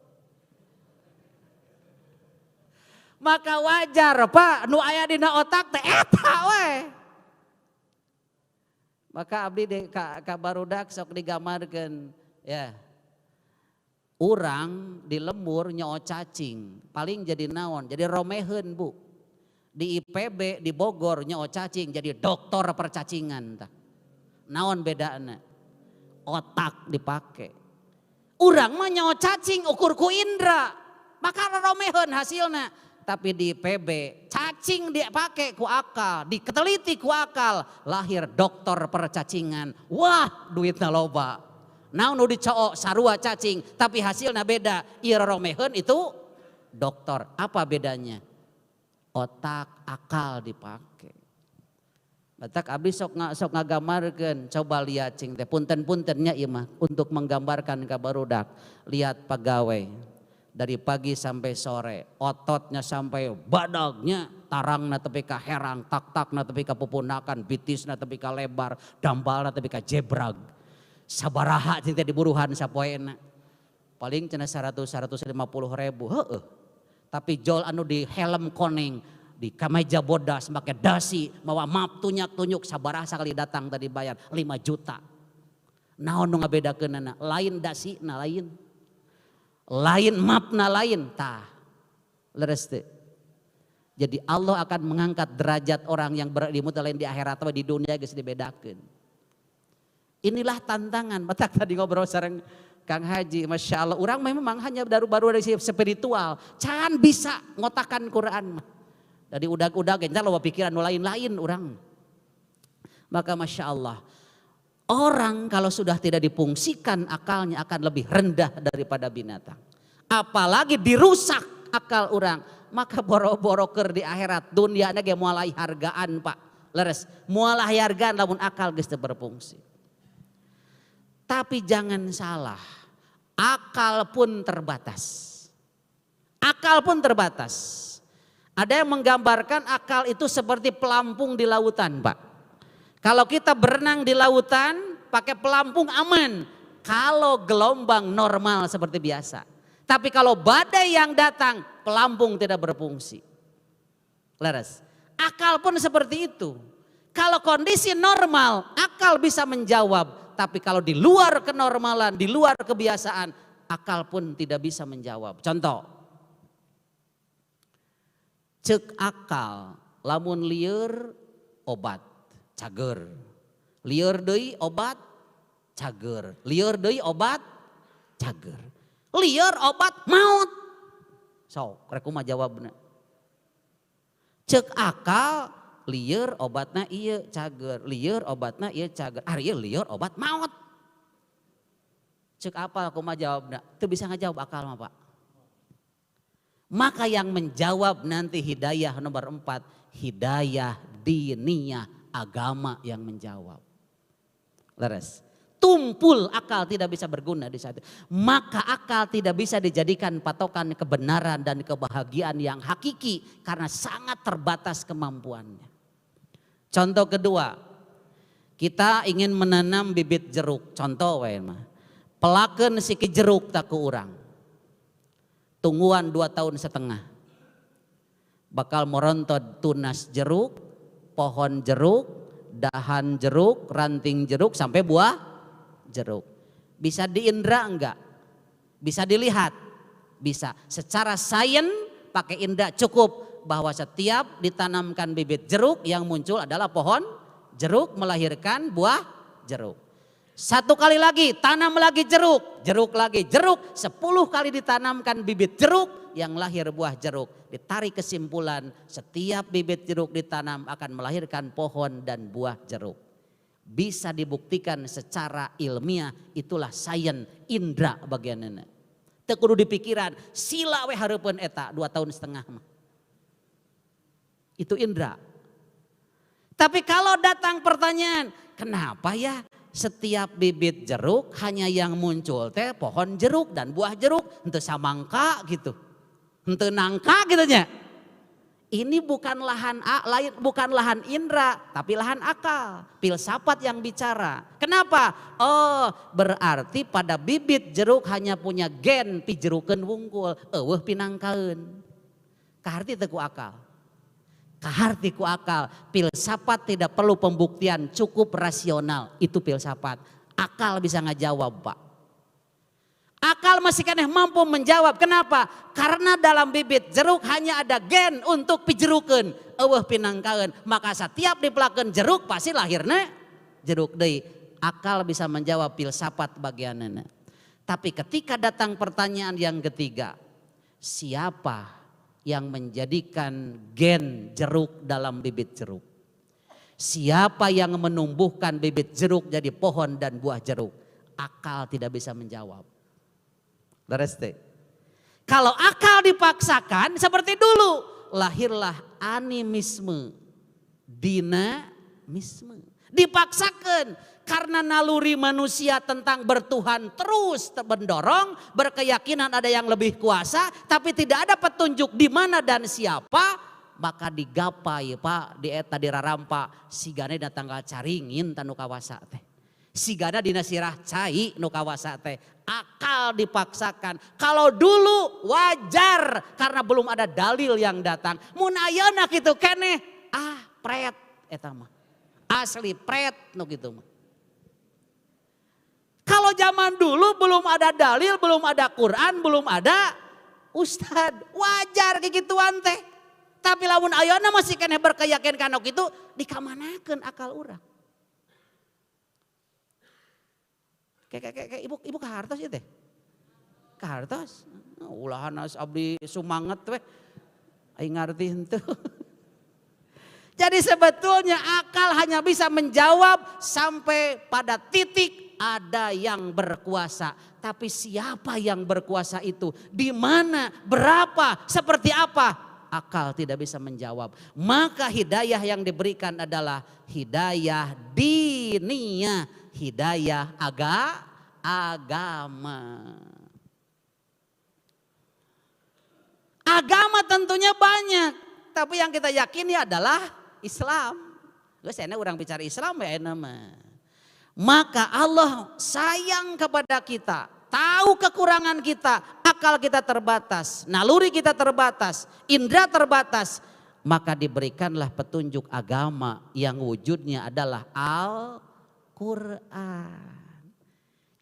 Maka wajar Pak nu aya dina otak teh eta we. Maka abdi ka barudak sok digambarkeun ya. Urang di lembur nyoo cacing, paling jadi naon? Jadi romeheun Bu. Di IPB di Bogor nyoo cacing jadi dokter percacingan tah. Naon bedana? Otak dipake. Urang mah nyoo cacing ukur ku indra, maka romeheun hasilna. Tapi di PB cacing dipake ku akal, diketeliti ku akal, lahir dokter percacingan. Wah, duitna loba. Naon nu dicoo sarua cacing, tapi hasilnya beda. Ieu romeheun itu dokter. Apa bedanya? Otak, akal dipake. Batak abdi sok ngagambarkeun, coba lihat cing teh punten-puntennya ieu mah untuk menggambarkan ka barudak. Lihat pegawai. Dari pagi sampai sore, ototnya sampai badagnya, tarangna tepi ka herang, tak-takna tepi ka pupunakan, bitisna tepi ka lebar, dambalna tepi ka jebrag. Sabaraha cinta diburuhan sapoena. Paling cenah 100-150 ribu, heueuh. Tapi jol anu di helm koneng, di kameja bodas, make dasi, mawa map tunyak-tunyuk, sabaraha sakali datang tadi bayar 5 juta. Naon nu ngabedakeunana? Lain dasina lain. Lain mapna lain tah leres teh. Jadi Allah akan mengangkat derajat orang yang berilmu lain di akhirat atau di dunia geus dibedakeun. Inilah tantangan. Batak tadi ngobrol sareng Kang Haji, Masya Allah, orang memang hanya baru dari spiritual, can bisa ngotakan Quran mah. Dari udah gencar loba pikiran lain-lain orang. Maka Masya Allah, orang kalau sudah tidak difungsikan akalnya akan lebih rendah daripada binatang. Apalagi dirusak akal orang, maka boro-boro keur di akhirat dunyana ge moal hargaan Pak. Leres, moal hargaan lamun akal geus teu berfungsi. Tapi jangan salah, akal pun terbatas. Akal pun terbatas. Ada yang menggambarkan akal itu seperti pelampung di lautan Pak. Kalau kita berenang di lautan pakai pelampung aman. Kalau gelombang normal seperti biasa. Tapi kalau badai yang datang pelampung tidak berfungsi. Leres. Akal pun seperti itu. Kalau kondisi normal akal bisa menjawab. Tapi kalau di luar kenormalan, di luar kebiasaan akal pun tidak bisa menjawab. Contoh. Cek akal lamun lieur obat. Cager, lieur deui obat, cager, lieur deui obat, cager, lieur obat maut. Sok, rek kumaha jawabna? Cek akal, lieur obatna ieu cager, lieur obatna ieu cager, ari ieu lieur obat maut. Cek apal kumaha jawabna? Teu bisa ngajawab akal mah Pak. Maka yang menjawab nanti hidayah nomor 4, hidayah diniyah. Agama yang menjawab. Leres. Tumpul akal tidak bisa berguna di saat itu. Maka akal tidak bisa dijadikan patokan kebenaran dan kebahagiaan yang hakiki. Karena sangat terbatas kemampuannya. Contoh kedua. Kita ingin menanam bibit jeruk. Contoh wae mah. Pelakeun siki jeruk tak ku urang. Tungguan 2,5 tahun. Bakal merontod tunas jeruk. Pohon jeruk, dahan jeruk, ranting jeruk sampai buah jeruk. Bisa diindra enggak? Bisa dilihat? Bisa. Secara sains pakai indra cukup bahwa setiap ditanamkan bibit jeruk yang muncul adalah pohon jeruk melahirkan buah jeruk. 1 kali lagi tanam lagi jeruk, jeruk lagi jeruk, 10 kali ditanamkan bibit jeruk yang lahir buah jeruk. Ditarik kesimpulan setiap bibit jeruk ditanam akan melahirkan pohon dan buah jeruk. Bisa dibuktikan secara ilmiah, itulah sains indra bagianana. Teu kudu dipikiran sila we hareupeun eta 2,5 tahun mah. Itu indra. Tapi kalau datang pertanyaan, kenapa ya setiap bibit jeruk hanya yang muncul teh pohon jeruk dan buah jeruk, henteu samangka gitu. Henteu nangka gitu nya. Ini bukan lain, bukan lahan indera, tapi lahan akal. Filsafat yang bicara. Kenapa? Oh, berarti pada bibit jeruk hanya punya gen pijerukeun wungkul, eueuh pinangkaeun. Kaharti teu ku akal. Kaharti ku akal. Filsafat tidak perlu pembuktian, cukup rasional. Itu filsafat. Akal bisa ngajawab, Pak. Akal masih keneh mampu menjawab. Kenapa? Karena dalam bibit jeruk hanya ada gen untuk pijerukeun, eueuh pinangkaeun. Maka setiap dipelakeun jeruk pasti lahirnya jeruk deui. Akal bisa menjawab filsafat bagianana. Tapi ketika datang pertanyaan yang ketiga, siapa yang menjadikan gen jeruk dalam bibit jeruk? Siapa yang menumbuhkan bibit jeruk jadi pohon dan buah jeruk? Akal tidak bisa menjawab. Dareste. Kalau akal dipaksakan seperti dulu, lahirlah animisme, dinamisme. Dipaksakan karena naluri manusia tentang bertuhan terus mendorong, berkeyakinan ada yang lebih kuasa, tapi tidak ada petunjuk di mana dan siapa. Maka digapai Pak di eta dirarampa sigana datang ka caringin tanu kawasa teh. Sigana dina sirah cai nu kawasa teh. Akal dipaksakan. Kalau dulu wajar karena belum ada dalil yang datang. Mun ayeuna kitu keneh pret eta mah. Asli pret nu kitu mah. Kalau zaman dulu belum ada dalil, belum ada Quran, belum ada ustad, wajar kegituan teh. Tapi lamun ayeuna masih keneh berkeyakinan kana kitu, dikamanakeun akal urang. Kayak ibu kahartos ieu teh. Kahartos. Ulahan abdi sumanget we. Aing ngarti henteu. Jadi sebetulnya akal hanya bisa menjawab sampai pada titik ada yang berkuasa. Tapi siapa yang berkuasa itu? Di mana? Berapa? Seperti apa? Akal tidak bisa menjawab. Maka hidayah yang diberikan adalah hidayah diniyah, hidayah agama. Agama tentunya banyak, tapi yang kita yakini adalah Islam. Geus cenah urang bicara Islam ya nama. Maka Allah sayang kepada kita, tahu kekurangan kita, akal kita terbatas, naluri kita terbatas, indera terbatas. Maka diberikanlah petunjuk agama yang wujudnya adalah Al-Quran.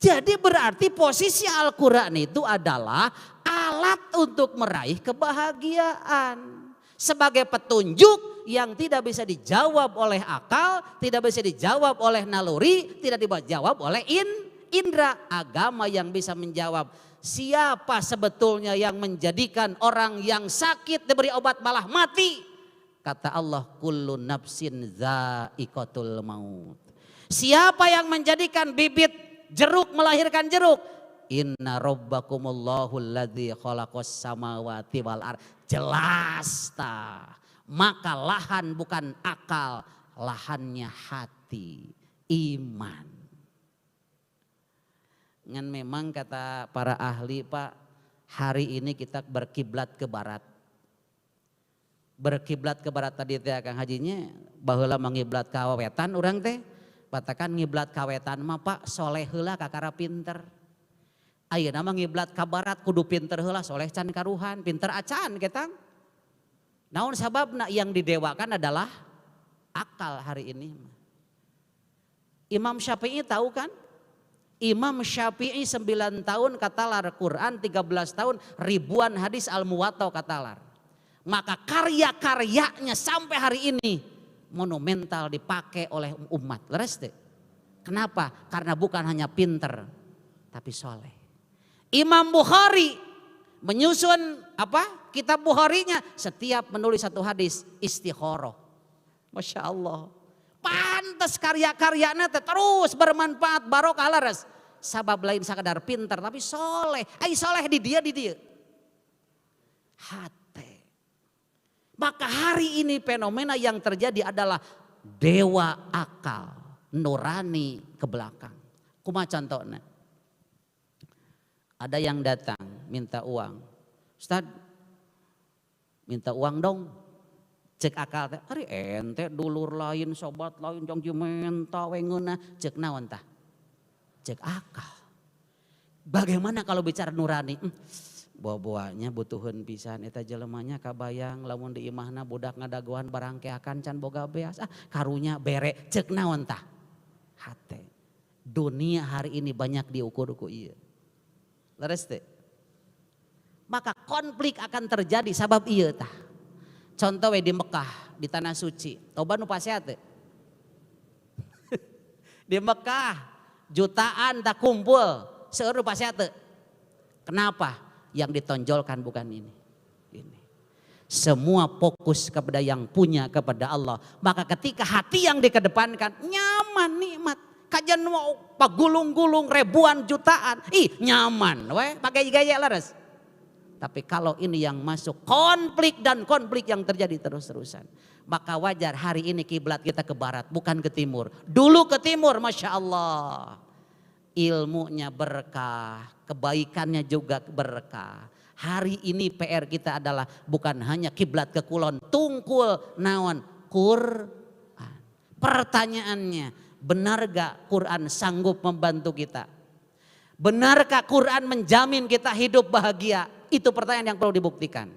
Jadi berarti posisi Al-Quran itu adalah alat untuk meraih kebahagiaan. Sebagai petunjuk yang tidak bisa dijawab oleh akal, tidak bisa dijawab oleh naluri, tidak dijawab oleh indra. Agama yang bisa menjawab. Siapa sebetulnya yang menjadikan orang yang sakit diberi obat malah mati? Kata Allah, kullu nafsin za'iqatul maut. Siapa yang menjadikan bibit jeruk melahirkan jeruk? Inna rabbakumullahu alladzi khalaqas samawati wal ardh. Jelas ta. Maka lahan bukan akal, lahannya hati, iman. Ngan memang kata para ahli Pak, hari ini kita berkiblat ke barat. Berkiblat ke barat tadi teh Kang Hajinya, baheula mangiblat ka wetan urang teh. Batakan ngiblat ka wetan mah Pak soleh heula kakara pinter. Ayeuna mah ngiblat ka barat kudu pinter heula soleh can karuhan, pinter acan ketang. Naon sababna yang didewakan adalah akal hari ini. Imam Syafi'i tahu kan? Imam Syafi'i 9 tahun katalar Quran, 13 tahun ribuan hadis al-muwatta katalar. Maka karya-karyanya sampai hari ini monumental dipakai oleh umat. Leres teh. Kenapa? Karena bukan hanya pinter tapi soleh. Imam Bukhari menyusun kitab Bukharinya setiap menulis satu hadis istikharah. Masya Allah. Pantes karya-karyanya terus bermanfaat barokah laras. Sabab lain sakadar pinter tapi soleh. Soleh di dia. Hati. Maka hari ini fenomena yang terjadi adalah dewa akal. Nurani ke belakang. Kumaha contohnya? Ada yang datang minta uang. Ustaz minta uang dong. Cek akal teh, ari ente dulur lain, sobat lain, jong jumenta we ngeunah, cek naon tah? Cek akal. Bagaimana kalau bicara nurani? Boboanya butuhun pisan eta jelemanya kabayang lamun di imahna budak ngadagoan barang keakan can boga beas. Karunya bere, cek naon tah? Hate. Dunia hari ini banyak diukur ku ieu. Leres teh? Maka konflik akan terjadi sabab ieu tah. Contoh di Mekah, di Tanah Suci. Toba nu pasehat teh. Di Mekah jutaan tak kumpul, seueur nu pasehat teh. Kenapa? Yang ditonjolkan bukan ini. Semua fokus kepada yang punya, kepada Allah. Maka ketika hati yang dikedepankan, nyaman, nikmat. Kajian mau pagulung-gulung ribuan jutaan, nyaman, we pakai gaya laras. Tapi kalau ini yang masuk konflik dan konflik yang terjadi terus-terusan. Maka wajar hari ini kiblat kita ke barat bukan ke timur. Dulu ke timur, Masya Allah. Ilmunya berkah, kebaikannya juga berkah. Hari ini PR kita adalah bukan hanya kiblat ke kulon. Tungkul naon Quran. Pertanyaannya, benar gak Quran sanggup membantu kita? Benarkah Quran menjamin kita hidup bahagia? Itu pertanyaan yang perlu dibuktikan.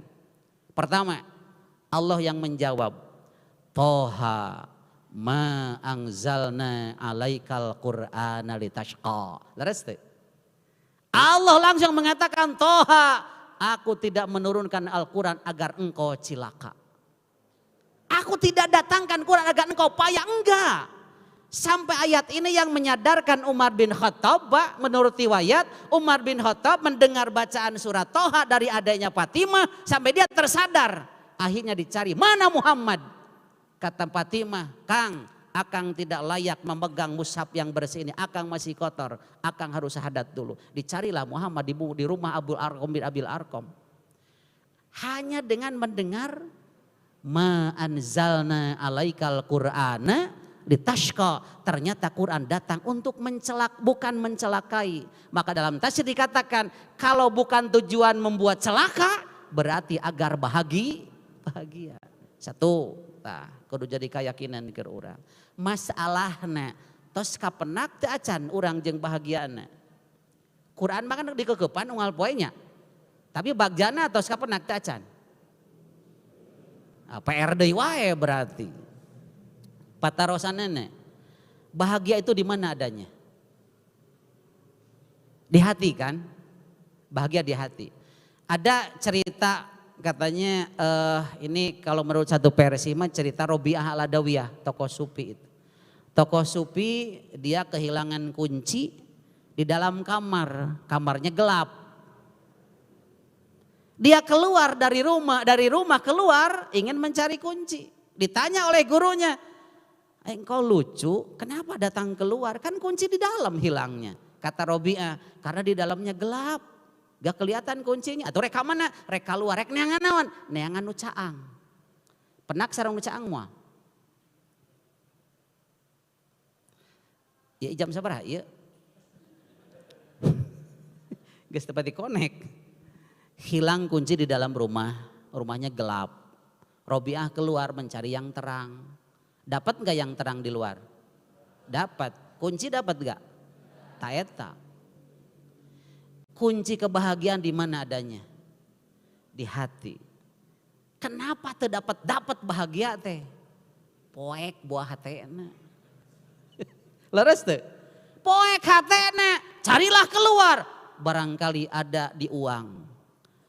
Pertama, Allah yang menjawab. Toha ma anzalna alaikal qur'ana litashqa. Leres teh? Allah langsung mengatakan Toha, aku tidak menurunkan Al-Quran agar engkau cilaka. Aku tidak datangkan Quran agar engkau payah, enggak. Sampai ayat ini yang menyadarkan Umar bin Khattab, menurut riwayat Umar bin Khattab mendengar bacaan surat Toha dari adanya Fatimah sampai dia tersadar. Akhirnya dicari, mana Muhammad? Kata Fatimah, Kang, Akang tidak layak memegang mushaf yang bersih ini. Akang masih kotor, Akang harus syahadat dulu. Dicarilah Muhammad di rumah Abul Arqam bin Abil Arqam. Hanya dengan mendengar ma anzalna alaikal qur'ana litashqa, ternyata Quran datang untuk bukan mencelakai. Maka dalam tafsir dikatakan kalau bukan tujuan membuat celaka berarti agar bahagia. Satu, kudu jadi keyakinan keur urang. Masalahna tos kapenak teu acan urang jeung bahagiana. Quran mah kan dikekepan unggal poenya. Tapi bagjana tos kapenak teu acan. PR deui wae berarti. Patarosanana, bahagia itu di mana adanya? Di hati kan? Bahagia di hati. Ada cerita katanya ini kalau menurut satu versi mah cerita Robiah Al-Adawiyah, tokoh sufi itu. Tokoh sufi dia kehilangan kunci di dalam kamar, kamarnya gelap. Dia keluar dari rumah keluar ingin mencari kunci. Ditanya oleh gurunya, engkau lucu, kenapa datang keluar? Kan kunci di dalam hilangnya. Kata Robiah, karena di dalamnya gelap. Gak kelihatan kuncinya. Atau reka mana? Reka luar, rek neangan naon? Neangan nu caang. Penak sareng nu caang moal. Ya jam sabaraha ieu? Geus teu pati konek. Hilang kunci di dalam rumahnya gelap. Robiah keluar mencari yang terang. Dapat enggak yang terang di luar? Dapat. Kunci dapat enggak? Taeta. Kunci kebahagiaan di mana adanya? Di hati. Kenapa teu dapat bahagia teh? Poek buah hatena. Leres teh? Poek hatena, carilah keluar. Barangkali ada di uang.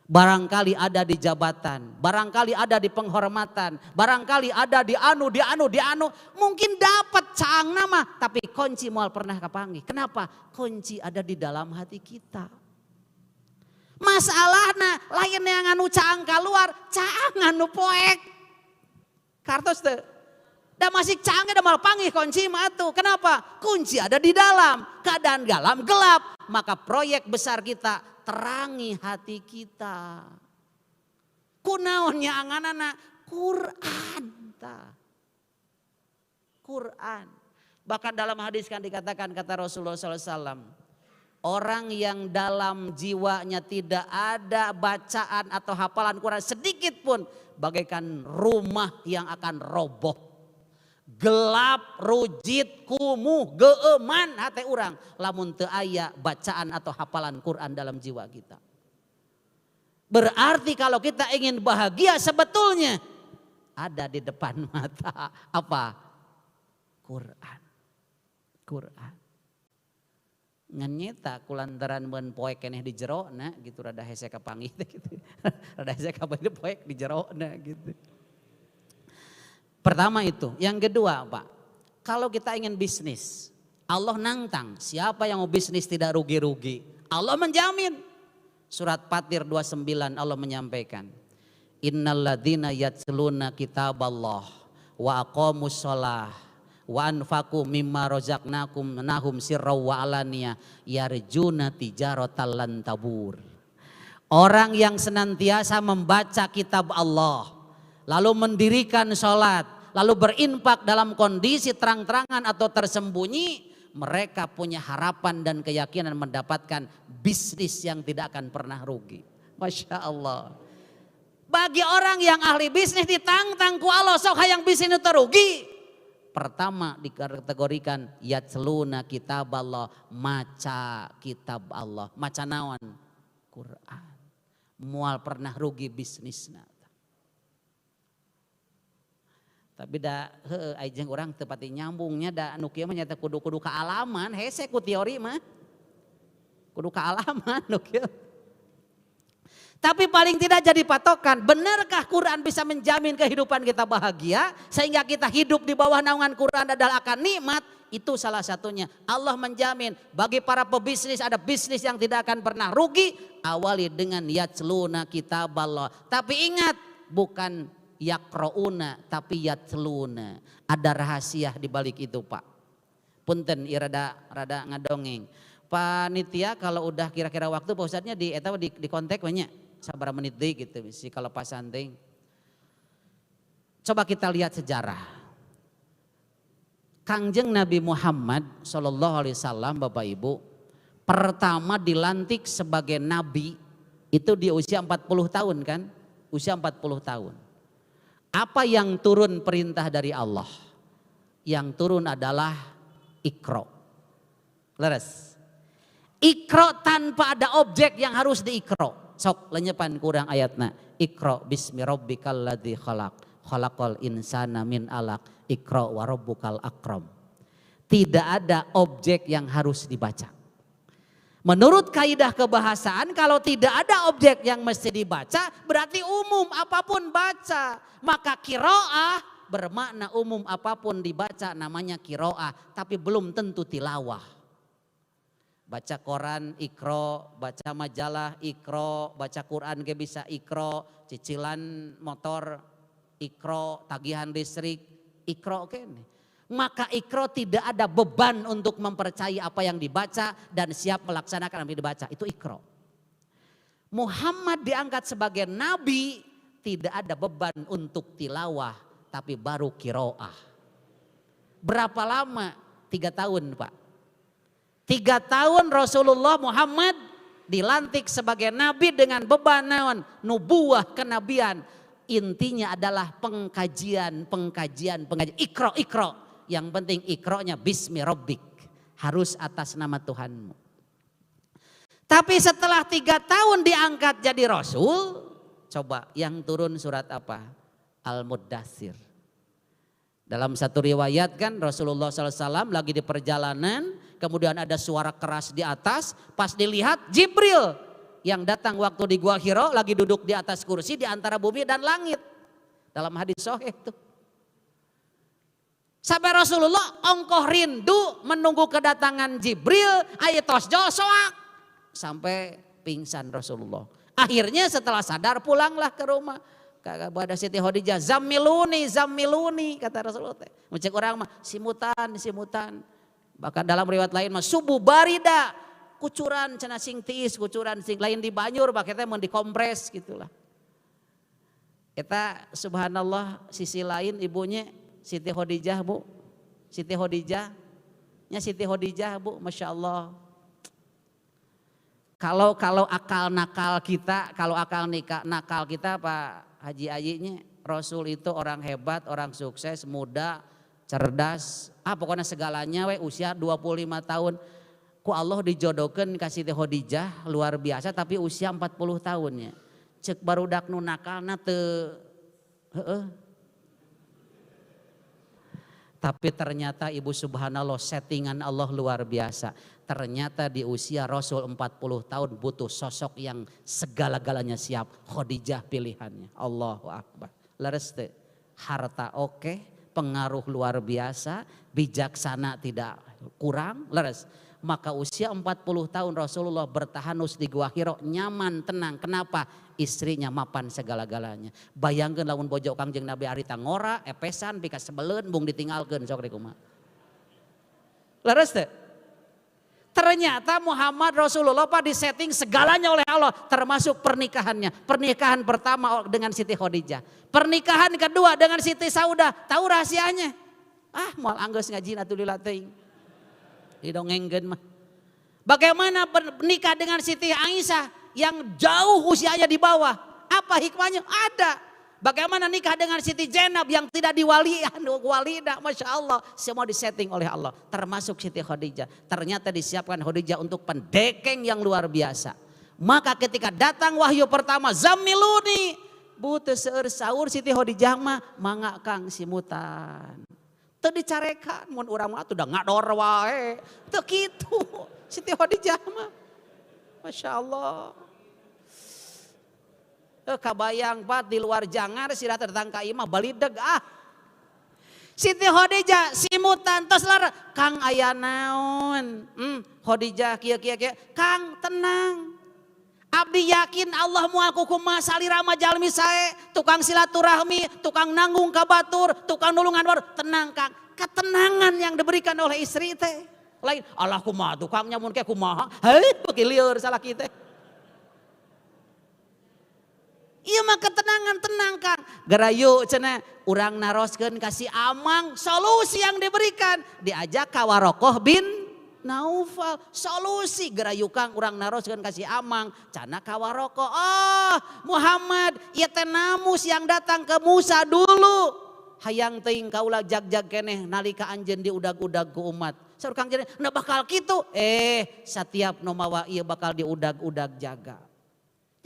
Barangkali ada di jabatan, barangkali ada di penghormatan, barangkali ada di anu. Mungkin dapat caang nama, tapi kunci moal pernah kapanggih. Kenapa? Kunci ada di dalam hati kita. Masalahna lain yang anu caang keluar, caang anu poek. Kartos teh. Da masih caang da mal panggih kunci mah atuh. Kenapa? Kunci ada di dalam, keadaan dalam gelap. Maka proyek besar kita terangi hati kita. Kunaonnya anganana Quran. Quran. Bahkan dalam hadis kan dikatakan kata Rasulullah SAW. Orang yang dalam jiwanya tidak ada bacaan atau hafalan Quran sedikit pun, bagaikan rumah yang akan roboh. Gelap, rujit, kumuh, geeman hati orang. Lamun teu aya bacaan atau hafalan Quran dalam jiwa kita. Berarti kalau kita ingin bahagia sebetulnya ada di depan mata. Apa? Quran. Quran. Nganyeta kulantaran mun poek keneh di jerona gitu rada hese kapanggih gitu. Rada hese kapanggih poek di jerona gitu. Pertama itu, yang kedua Pak, kalau kita ingin bisnis, Allah nantang siapa yang mau bisnis tidak rugi-rugi. Allah menjamin. Surat Fatir 29 Allah menyampaikan, innalladzina yatluna kitaballah wa aqamus shalah wa anfaqu mimma razaqnakum nahum sirra wa alaniya yarjuna tijaratan lan tabur. Orang yang senantiasa membaca kitab Allah, lalu mendirikan sholat, lalu berinfak dalam kondisi terang-terangan atau tersembunyi, mereka punya harapan dan keyakinan mendapatkan bisnis yang tidak akan pernah rugi. Masya Allah. Bagi orang yang ahli bisnis ditantang ku Allah, sok hayang bisnis itu rugi. Pertama dikategorikan yatluna kitab Allah, maca kitab Allah. Maca naon? Quran. Mual pernah rugi bisnisna. Tapi da aijeng orang tepati nyambungnya da anu kieu mah nyata kudu kaalaman, hese ku teori mah. Kudu kaalaman nu kieu. Tapi paling tidak jadi patokan, benarkah Quran bisa menjamin kehidupan kita bahagia sehingga kita hidup di bawah naungan Quran adalah akan nikmat? Itu salah satunya. Allah menjamin bagi para pebisnis ada bisnis yang tidak akan pernah rugi. Awali dengan yatluna kitaballah. Tapi ingat, bukan yakrouna tapi yatluna. Ada rahasia di balik itu Pak. Punten rada ngadongeng. Panitia kalau udah kira-kira waktu Pak Ustadznya di kontak banyak. Sabar menit deh gitu sih kalau pas santing. Coba kita lihat sejarah. Kangjeng Nabi Muhammad SAW Bapak Ibu pertama dilantik sebagai Nabi itu di usia 40 tahun kan. Usia 40 tahun. Apa yang turun perintah dari Allah? Yang turun adalah Iqra. Leres. Iqra tanpa ada objek yang harus diikra. Sok lenyepan kurang ayatna. Iqra bismi rabbikal ladzi khalaq. Khalaqal insana min alaq. Iqra wa rabbukal akram. Tidak ada objek yang harus dibaca. Menurut kaidah kebahasaan kalau tidak ada objek yang mesti dibaca berarti umum apapun baca. Maka qiraah bermakna umum apapun dibaca namanya qiraah. Tapi belum tentu tilawah. Baca koran Iqra, baca majalah Iqra, baca Quran ge bisa Iqra, cicilan motor Iqra, tagihan listrik Iqra kene. Maka Iqra tidak ada beban untuk mempercayai apa yang dibaca dan siap melaksanakan apa yang dibaca. Itu Iqra. Muhammad diangkat sebagai nabi, tidak ada beban untuk tilawah tapi baru qiraah. Berapa lama? 3 tahun Pak. 3 tahun Rasulullah Muhammad dilantik sebagai nabi dengan beban naon? Nubuah kenabian. Intinya adalah pengkajian. Iqra. Yang penting iqra'nya bismi rabbik. Harus atas nama Tuhanmu. Tapi setelah 3 tahun diangkat jadi Rasul. Coba yang turun surat apa? Al-Muddatsir. Dalam satu riwayat kan Rasulullah SAW lagi di perjalanan. Kemudian ada suara keras di atas, pas dilihat Jibril yang datang waktu di Gua Hira lagi duduk di atas kursi di antara bumi dan langit. Dalam hadis sahih itu. Sampai Rasulullah ongkoh rindu menunggu kedatangan Jibril, ayatos josoak. Sampai pingsan Rasulullah. Akhirnya setelah sadar pulanglah ke rumah. Kepada Siti Khadijah, zammiluni kata Rasulullah. Mencek orang mah simutan. Bahkan dalam riwayat lain mah subuh barida, kucuran cenah sing tiis, kucuran sing lain di banyur, baketnya mau dikompres gitulah. Kita subhanallah sisi lain ibunya Siti Khadijah Bu. Siti Khadijah Bu, Masya Allah. Kalau akal nakal kita, kalau akal nakal kita Pak Haji Ayinya, Rasul itu orang hebat, orang sukses, muda, cerdas, pokoknya segalanya usia 25 tahun. Ku Allah dijodohkan kasih Siti Khadijah luar biasa tapi usia 40 tahunnya. Cek barudak nu nakalna teu Tapi ternyata ibu subhanallah settingan Allah luar biasa. Ternyata di usia Rasul 40 tahun butuh sosok yang segala-galanya siap. Khadijah pilihannya. Allahu Akbar. Leres teh. Harta oke, pengaruh luar biasa, bijaksana tidak kurang, leres. Maka usia 40 tahun Rasulullah bertahanus di Gua Hiro nyaman, tenang. Kenapa? Istrinya mapan segala-galanya. Bayangkan lamun bojo Kangjeng Nabi arita ngora, epesan, pika sebelen, bung ditinggalkan. Sok dikumaha. Leres teh. Ternyata Muhammad Rasulullah disetting segalanya oleh Allah termasuk pernikahannya. Pernikahan pertama dengan Siti Khadijah. Pernikahan kedua dengan Siti Saudah. Tahu rahasianya? Moal anggeus ngaji atuh teuing. Didongengkeun mah. Bagaimana menikah dengan Siti Aisyah yang jauh usianya di bawah? Apa hikmahnya? Ada. Bagaimana nikah dengan Siti Zainab yang tidak walidah, Masya Allah. Semua disetting oleh Allah. Termasuk Siti Khadijah. Ternyata disiapkan Khadijah untuk pendekeng yang luar biasa. Maka ketika datang wahyu pertama, Zammiluni. Butuh seueur sahur Siti Khadijah mah mangga kang simutan. Teu dicarekan, mun urang mah udah ngador wae. Teu kitu. Siti Khadijah mah. Masya Allah. Kabayang Pak di luar jangar sirah datang ka imah balideg Siti Khadijah simutan tos lar Kang aya naon Khadijah kieu Kang tenang abdi yakin Allah moal kumaha salirama jalmi sae tukang silaturahmi tukang nanggung ka batur tukang nulungan batur tenang Kang ketenangan yang diberikan oleh istri teh lain Allah kumaha tukang nyamun ke kumaha heuh beuki lieur salaki teh. Iya mah ketenangan tenang Kang. Gerayu cenah urang naroskeun kasih amang solusi yang diberikan. Diajak ka Warokoh bin Naufal solusi gerayu Kang urang naroskeun kasih amang cana ka Warokoh. Oh Muhammad ieu teh namus yang datang ke Musa dulu. Hayang teuing kaula jag-jag keneh nalika anjeun diudag-udag ku umat. Saur Kang jadi na bakal kitu. Setiap nu mawa ieu bakal diudag-udag jaga.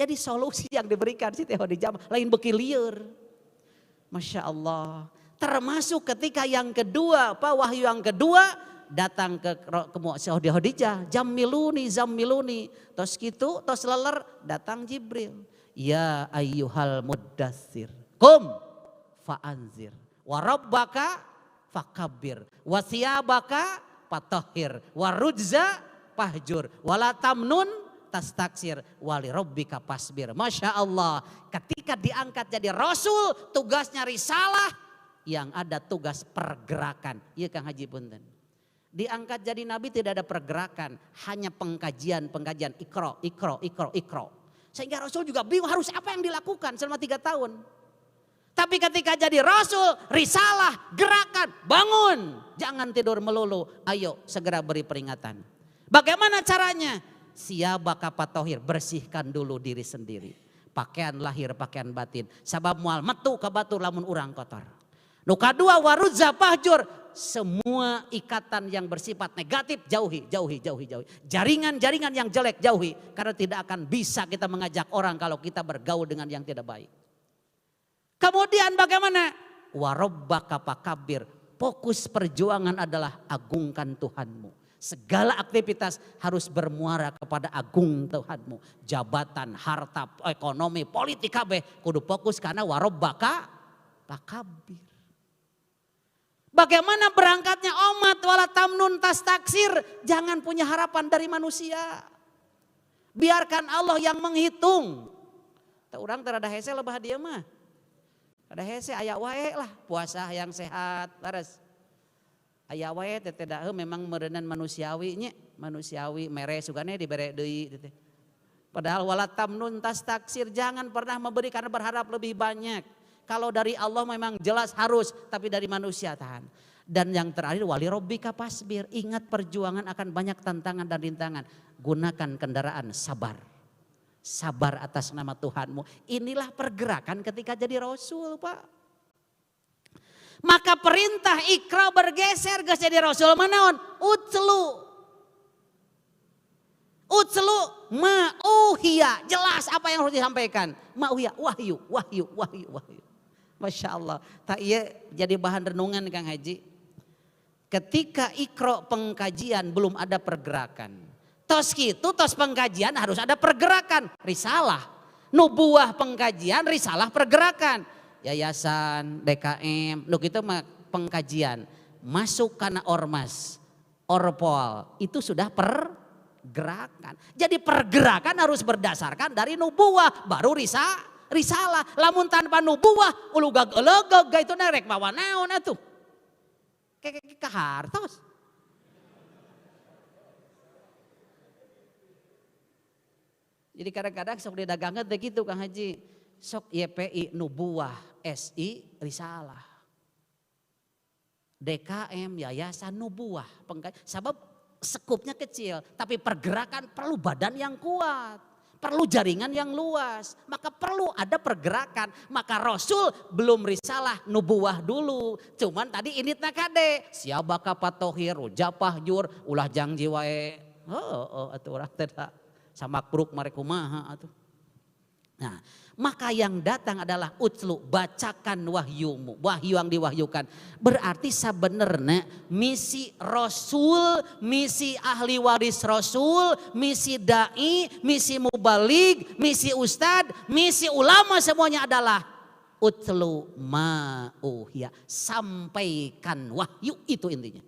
Jadi solusi yang diberikan Siti Khadijah lain beuki lieur. Masya Allah. Termasuk ketika yang kedua, wahyu yang kedua datang ke Siti Khadijah. Zammiluni. Tos kitu, tos leler datang Jibril. Ya ayyuhal muddatsir. Qum fa'anzir. Wa rabbaka fakabbir. Wa thiyabaka fatahhir. Wa rujza fahjur. Wala tamnun tastaksir wali rabbika pasbir. Masya Allah ketika diangkat jadi Rasul tugasnya risalah yang ada tugas pergerakan. Iya Kang Haji Punten. Diangkat jadi Nabi tidak ada pergerakan hanya pengkajian ikro. Sehingga Rasul juga bingung harus apa yang dilakukan selama 3 tahun. Tapi ketika jadi Rasul risalah gerakan bangun jangan tidur melulu ayo segera beri peringatan. Bagaimana caranya? Siabaka patohir bersihkan dulu diri sendiri. Pakaian lahir, pakaian batin. Sabab mual metu ka batur lamun urang kotor. Nu kadua warudza pahjur. Semua ikatan yang bersifat negatif jauhi. Jaringan-jaringan yang jelek jauhi. Karena tidak akan bisa kita mengajak orang kalau kita bergaul dengan yang tidak baik. Kemudian bagaimana? Warabbaka pakabir. Fokus perjuangan adalah agungkan Tuhanmu. Segala aktivitas harus bermuara kepada agung Tuhanmu. Jabatan, harta, ekonomi, politik kabeh kudu fokus karena warabbaka pakabir. Bagaimana berangkatnya umat wala tamnun tastaksir. Jangan punya harapan dari manusia. Biarkan Allah yang menghitung. Urang terada hese lebah dia mah. Ada hese aya wae lah puasa yang sehat laras. Aya wae teh da memang meureunan manusiawi nya, manusiawi mere sugane dibere deui teh. Padahal wala tamnun tastaksir jangan pernah memberi karena berharap lebih banyak. Kalau dari Allah memang jelas harus, tapi dari manusia tahan. Dan yang terakhir wali robbika fasbir. Ingat perjuangan akan banyak tantangan dan rintangan. Gunakan kendaraan sabar. Sabar atas nama Tuhanmu. Inilah pergerakan ketika jadi Rasul, Pak. Maka perintah Iqra bergeser geus jadi Rasul manaon? Utslu ma'uhiya. Jelas apa yang harus disampaikan. Ma'uhiya wahyu. Masya Allah. Tak iya jadi bahan renungan Kang Haji. Ketika Iqra pengkajian belum ada pergerakan. Tos gitu, tos pengkajian harus ada pergerakan. Risalah, nubuah pengkajian, risalah pergerakan. Yayasan, DKM, nuk itu pengkajian. Masuk karena ormas, orpol, itu sudah pergerakan. Jadi pergerakan harus berdasarkan dari nubuah, baru risalah. Lamun tanpa nubuah, ulu gag itu nerek bawa naon atuh. Kayak hartos. Jadi kadang-kadang sok didagangkan begitu Kang Haji. Sok YPI nubuah, SI risalah. DKM yayasan nubuah. Sebab sekupnya kecil. Tapi pergerakan perlu badan yang kuat. Perlu jaringan yang luas. Maka perlu ada pergerakan. Maka Rasul belum risalah nubuah dulu. Cuman tadi ini nakade. Siabaka patohir, ujapah jur, ulah jangji wae. Atuh orang tidak. Sama kruk marekumaha atuh. Nah, maka yang datang adalah utslu, bacakan wahyumu, wahyu yang diwahyukan. Berarti sebenarnya misi Rasul, misi ahli waris Rasul, misi dai, misi mubalig, misi ustad, misi ulama semuanya adalah utslu ma'uhiya, sampaikan wahyu, itu intinya.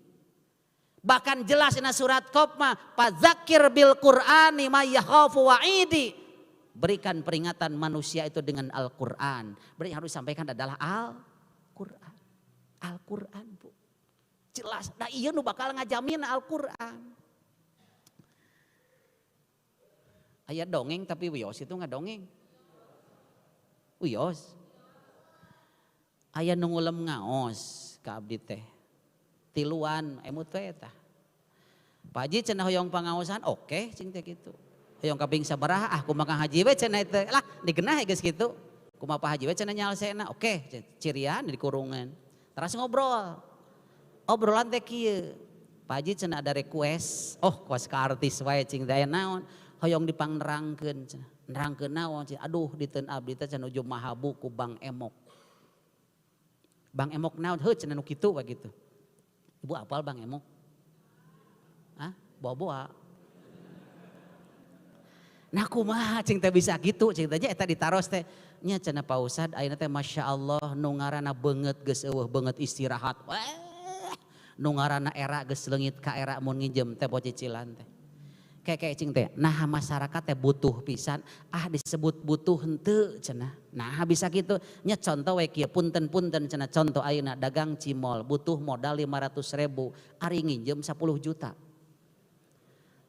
Bahkan jelas in surat Qaf mah fadzakir bil Qur'ani may yakhafu wa'idi. Berikan peringatan manusia itu dengan Al-Qur'an. Berarti harus disampaikan adalah Al-Qur'an. Al-Qur'an, Bu. Jelas, da ieu nu bakal ngajamin Al-Qur'an. Aya dongeng tapi wios itu enggak dongeng. Wios. Aya nu ngulem ngaos ka abdi teh. Tiluan emut teh tah. Pak Haji cenah hoyong pangaosan oke cing teh kitu. Hoyong kabing sabaraha kumaha Kang Haji we cenah teh lah digenah geus kitu. Kumaha Pak Haji we cenah nyalsena oke cirian di kurungan. Terus ngobrol. Obrolan teh kieu. Pak Haji cenah ada request. Kuas ka artis wae cing teh naon. Hoyong dipangnerangkeun cenah. Nerangkeun naon cing. Aduh diteun abdi teh cenah nuju mahabu ku Bang Emok. Bang Emok naon heuh cenah nu kitu we gitu. Ibu apal Bang Emok? Hah? Boa-boa. Nah kumaha cing teh bisa gitu, cing teh eta ditaros teh. Nya cenah Pak Ustad ayeuna teh masyaallah nu ngaranna beungeut geus eueuh beungeut istirahat. Nu ngaranna era geus leungit ka era mun nginjem teh pocicilan teh. Kayak cing teh, nah masyarakat teh butuh pisan, disebut butuh henteu cenah. Nah bisa gitu, nya contoh we kieu punten-punten cenah contoh ayeuna dagang cimol butuh modal 500.000, ari nginjem 10 juta.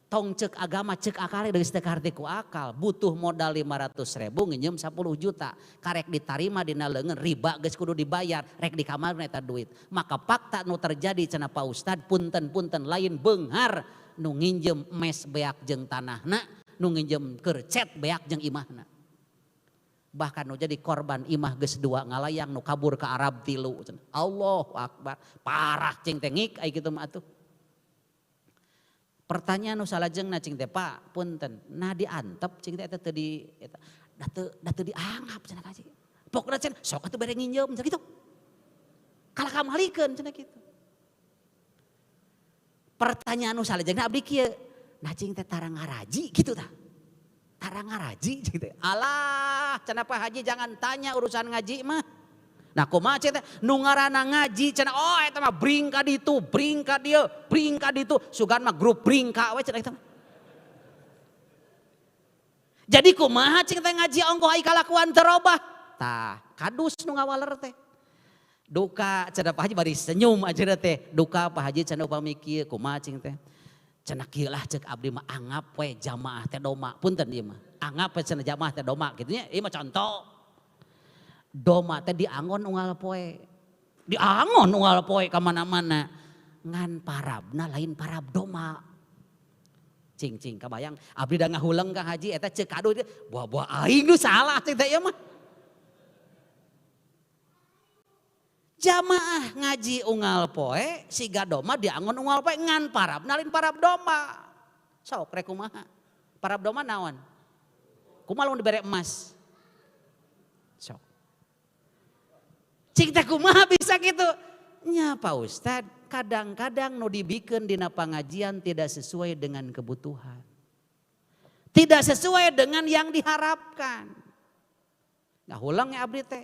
Tong cek agama cek akal geus teu karti ku akal, butuh modal 500.000 nginjem 10 juta. Karek ditarima dina leungeun riba geus kudu dibayar, rek di kamar eta duit. Maka fakta nu terjadi cenah Pak Ustad punten-punten lain beunghar. Nu nginjem mes beak jeung tanahna, nu nginjem kercet beak jeung imahna. Bahkan nu jadi korban imah geus 2 ngalayang nu kabur ke Arab 3. Allahu Akbar. Parah cing teh ngik aya kitu mah atuh. Pertanyaan nu salajengna cing teh Pak, punten. Nah diantep cing teh eta teu di eta da teu dianggap cenah kasih. Pokona cenah sok atuh bere nginjem cenah kitu. Kalah kamalikeun cenah kitu. Pertanyaan nu salajengna abdi kieu, nah cing teh tara ngaraji gitu tah. Tara ngaraji cing teh. Alah, cenah Pak Haji jangan tanya urusan ngaji mah. Nah kumaha cing teh nu ngaranna ngaji cenah eta mah bring ka ditu, bring ka dieu, bring ka ditu. Sugan mah grup bring ka we cenah eta mah. Jadi kumaha cing teh ngaji ongkoh ai kalakuan teu robah. Tah, kadus nu ngawaler teh. Duka cenah Pak Haji bari senyum aja teh. Duka Pak Haji cenah upami kieu kumaha cing teh. Cenah kieu lah ceuk abdi mah anggap we jamaah teh doma. Punten ieu mah. Anggap we cenah jamaah teh doma kitu nya. Ieu mah contoh. Doma teh dianggon unggal poe. Diangon unggal poe kemana-mana. Ngan parabna lain parab doma. Cing kabayang abdi da ngahuleung Kang Haji eta ceuk kado buah-buah aing nu salah cing teh mah. Jamaah ngaji unggal poe siga doma diangon unggal poe ngan parabna lain parab doma. Sok rek kumaha? Parab doma naon? Kumaha lamun dibere emas? Sok. Cing teh kumaha bisa gitu? Nya Pak Ustad, kadang-kadang nu dibikeun dina pangajian tidak sesuai dengan kebutuhan. Tidak sesuai dengan yang diharapkan. Ngahulang ya abdi teh.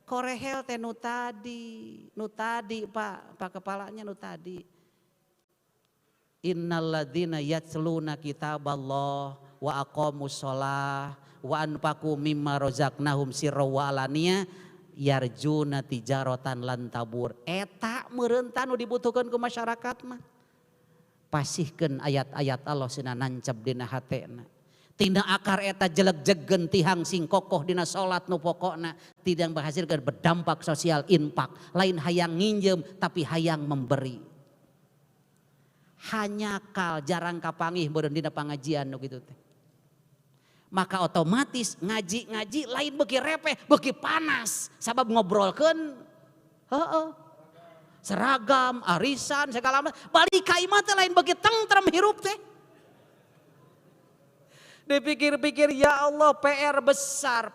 Korehel teh nu tadi Pak kepalanya nu tadi. Innalladzina yatsluna kitaballah wa aqamus shalah wa anfaqu mimma razaqnahum sirra wa alaniyah yarjuna tijaratan lan tabur. Eta meureun nu dibutuhkeun ku masyarakat mah. Pasihkeun ayat-ayat Allah cenah nancep dina hatena. Tina akar eta jeleg-jegen tihang sing kokoh dina salat nu pokokna tidak menghasilkan berdampak sosial infak. Lain hayang nginjem tapi hayang memberi. Hanya kal jarang kapanggih meureun dina pangajian nu kitu teh. Maka otomatis ngaji-ngaji lain beuki repeh, beuki panas. Sabab ngobrolkeun seragam, arisan, segala macam. Balik ka imah teh lain beuki tentrem hirup teh. Dipikir-pikir ya Allah PR besar.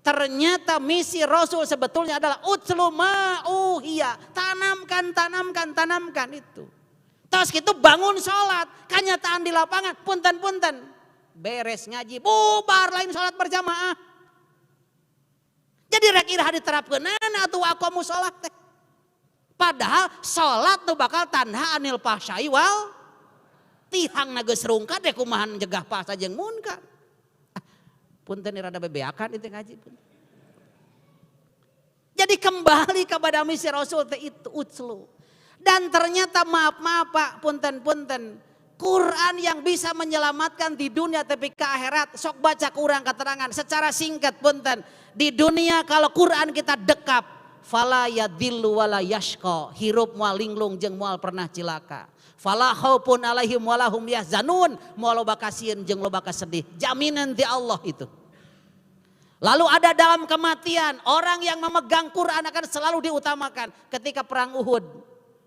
Ternyata misi Rasul sebetulnya adalah utslu ma'uhiya. Tanamkan itu. Terus gitu bangun sholat. Kenyataan di lapangan punten. Beres ngaji bubar lain sholat berjamaah. Jadi rek iraha diterapkeun atuh aqamu sholat teh. Padahal sholat tuh bakal tanha anil fahsya'i wal tihang geus rungkat deh kumaha njegah fahsya jeung munkar. Punten irada bebeakan itu ngaji pun. Jadi kembali kepada misi Rasul teh itu utslu. Dan ternyata maaf Pak, punten. Quran yang bisa menyelamatkan di dunia tapi ke akhirat. Sok baca kurang keterangan secara singkat punten. Di dunia kalau Quran kita dekap, fala yadillu wala yashqa, hirup moal linglung jeung moal pernah cilaka. Fala khaufun alaihim walahum yahzanun, moal loba kasieun jeung loba kasedih. Jaminan di Allah itu. Lalu ada dalam kematian orang yang memegang Quran akan selalu diutamakan. Ketika perang Uhud,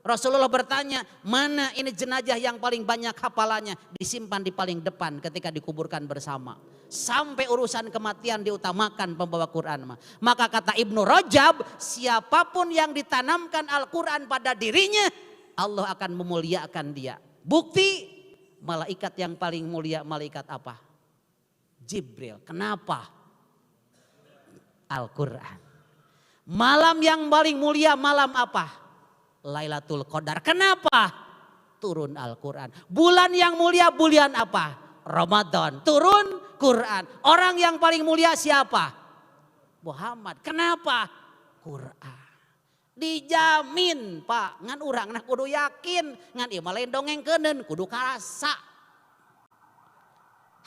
Rasulullah bertanya, mana ini jenazah yang paling banyak hafalannya? Disimpan di paling depan ketika dikuburkan bersama. Sampai urusan kematian diutamakan pembawa Quran. Maka kata Ibnu Rajab, siapapun yang ditanamkan Al-Quran pada dirinya, Allah akan memuliakan dia. Bukti, malaikat yang paling mulia malaikat apa? Jibril. Kenapa? Al-Quran. Malam yang paling mulia malam apa? Lailatul Qadar. Kenapa? Turun Al-Quran. Bulan yang mulia bulan apa? Ramadan. Turun Quran. Orang yang paling mulia siapa? Muhammad. Kenapa? Quran. Dijamin Pak. Ngan urang nah kudu yakin. Ngan ieu lain dongengkeuneun kudu karasa.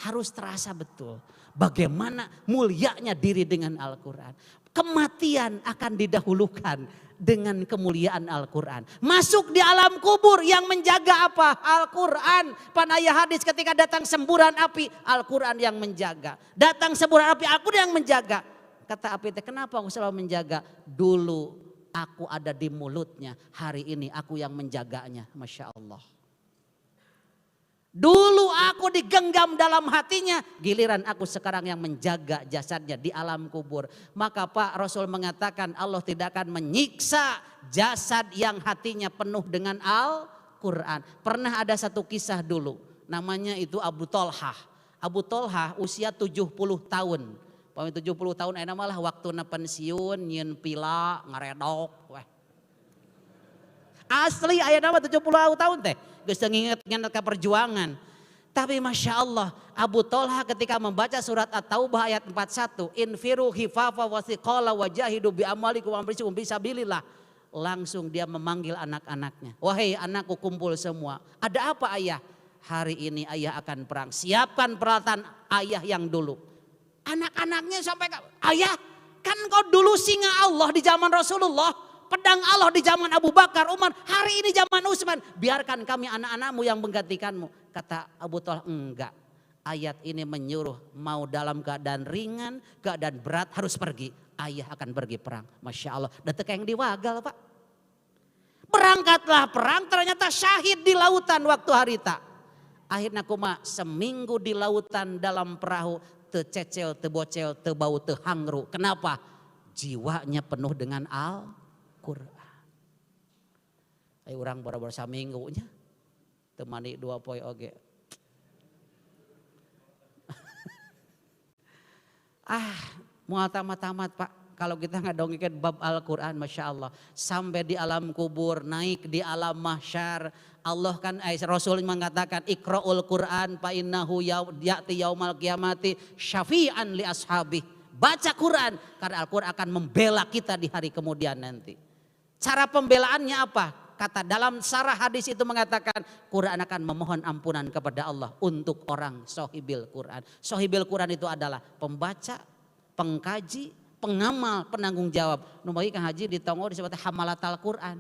Harus terasa betul. Bagaimana mulianya diri dengan Al-Quran. Kematian akan didahulukan dengan kemuliaan Al-Quran. Masuk di alam kubur yang menjaga apa? Al-Quran. Panaya hadis ketika datang semburan api, Al-Quran yang menjaga. Datang semburan api, Al-Quran yang menjaga. Kata api teh, kenapa aku selalu menjaga? Dulu aku ada di mulutnya, hari ini aku yang menjaganya. Masya Allah. Dulu aku digenggam dalam hatinya, giliran aku sekarang yang menjaga jasadnya di alam kubur. Maka Pak Rasul mengatakan Allah tidak akan menyiksa jasad yang hatinya penuh dengan Al-Quran. Pernah ada satu kisah dulu, namanya itu Abu Tolhah. Abu Tolhah usia 70 tahun. 70 tahun enak malah waktu pensiun, nyen pila, ngaredok. Weh. Asli ayah nama 70 tahun teh. Geus nginget ke perjuangan. Tapi Masya Allah Abu Tolhah ketika membaca surat At-Taubah ayat 41. Infiru khifafa wasiqala wajahidu bi amwalikum wa anfusikum fisabilillah. Langsung dia memanggil anak-anaknya. Wahai anakku kumpul semua. Ada apa ayah? Hari ini ayah akan perang. Siapkan peralatan ayah yang dulu. Anak-anaknya sampai ayah Kan kau dulu singa Allah di zaman Rasulullah, pedang Allah di zaman Abu Bakar, Umar, hari ini zaman Utsman. Biarkan kami anak-anakmu yang menggantikanmu. Kata Abu Thalib, enggak. Ayat ini menyuruh mau dalam keadaan ringan, keadaan berat harus pergi. Ayah akan pergi perang. Masya Allah. Dan teka yang diwagal Pak. Berangkatlah perang, ternyata syahid di lautan waktu harita. Akhirnya kuma seminggu di lautan dalam perahu, tececel, tebocel, tebau, tehangru. Kenapa? Jiwanya penuh dengan Al-Quran. Ayo orang boro-boro saminggunya, temani 2 poe oge. Mual tamat-tamat Pak. Kalau kita ngadongikeun bab Al-Quran, Masya Allah. Sampai di alam kubur, naik di alam mahsyar. Allah kan, Rasul mengatakan, Iqra'ul Quran fa innahu ya'ti yaumal qiyamati syafi'an li ashabih. Baca Quran, karena Al-Quran akan membela kita di hari kemudian nanti. Cara pembelaannya apa? Kata dalam sarah hadis itu mengatakan, Quran akan memohon ampunan kepada Allah untuk orang sohibil Quran. Sohibil Quran itu adalah pembaca, pengkaji, pengamal, penanggung jawab. Numai Kang Haji ditongo disebut hamalat Al-Quran,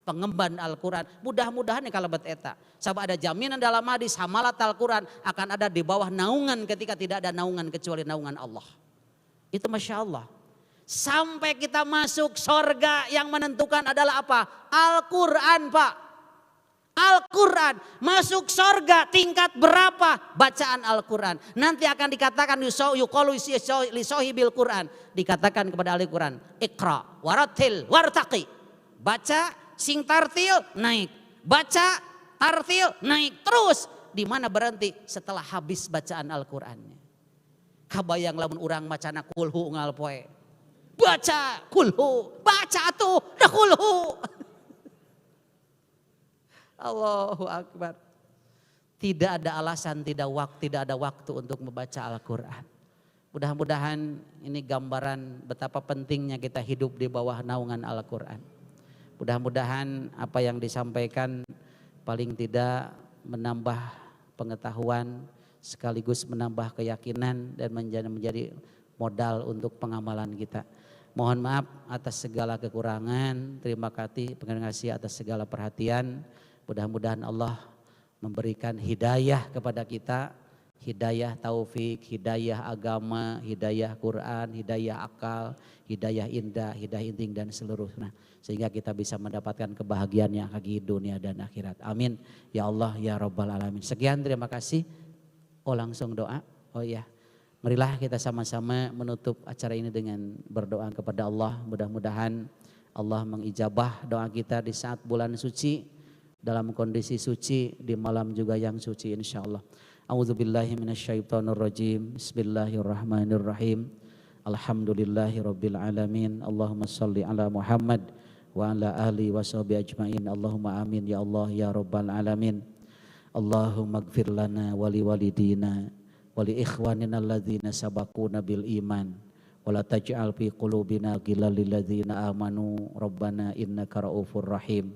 pengemban Al-Quran. Mudah-mudahan kalau bet eta. Sabab ada jaminan dalam hadis hamalat Al-Quran akan ada di bawah naungan ketika tidak ada naungan kecuali naungan Allah. Itu Masya Allah. Sampai kita masuk sorga yang menentukan adalah apa? Al-Quran Pak. Al-Quran masuk sorga tingkat berapa? Bacaan Al-Quran. Nanti akan dikatakan yuqalu li sohibil Quran. Dikatakan kepada ahli Quran, Iqra waratil wartaqi. Baca sing tartil naik. Baca tartil naik terus. Di mana berhenti? Setelah habis bacaan Al-Qurannya. Kabayang lamun urang macana kulhu unggal poe. Baca kulhu, baca tuh dah kulhu. Allahu Akbar. Tidak ada alasan, tidak ada waktu untuk membaca Al-Quran. Mudah-mudahan ini gambaran betapa pentingnya kita hidup di bawah naungan Al-Quran. Mudah-mudahan apa yang disampaikan paling tidak menambah pengetahuan sekaligus menambah keyakinan dan menjadi modal untuk pengamalan kita. Mohon maaf atas segala kekurangan, terima kasih atas segala perhatian. Mudah-mudahan Allah memberikan hidayah kepada kita, hidayah taufik, hidayah agama, hidayah Quran, hidayah akal, hidayah indah, hidayah inting dan seluruhnya. Sehingga kita bisa mendapatkan kebahagiaan yang hakiki dunia dan akhirat. Amin. Ya Allah, ya Rabbal Alamin. Sekian, terima kasih. Oh langsung doa. Oh iya. Marilah kita sama-sama menutup acara ini dengan berdoa kepada Allah. Mudah-mudahan Allah mengijabah doa kita di saat bulan suci, dalam kondisi suci, di malam juga yang suci insyaallah. A'udzubillahi minasyaitonirrajim. Bismillahirrahmanirrahim. Alhamdulillahirabbil alamin. Allahumma shalli ala Muhammad wa ala ali wa sahbihi ajmain. Allahumma amin ya Allah ya rabbal alamin. Allahumma ighfir lana wa liwalidina wali ikhwanina alladzina sabaquna bil iman wala taj'al fi qulubina ghillan lil ladzina amanu rabbana innaka raufur rahim.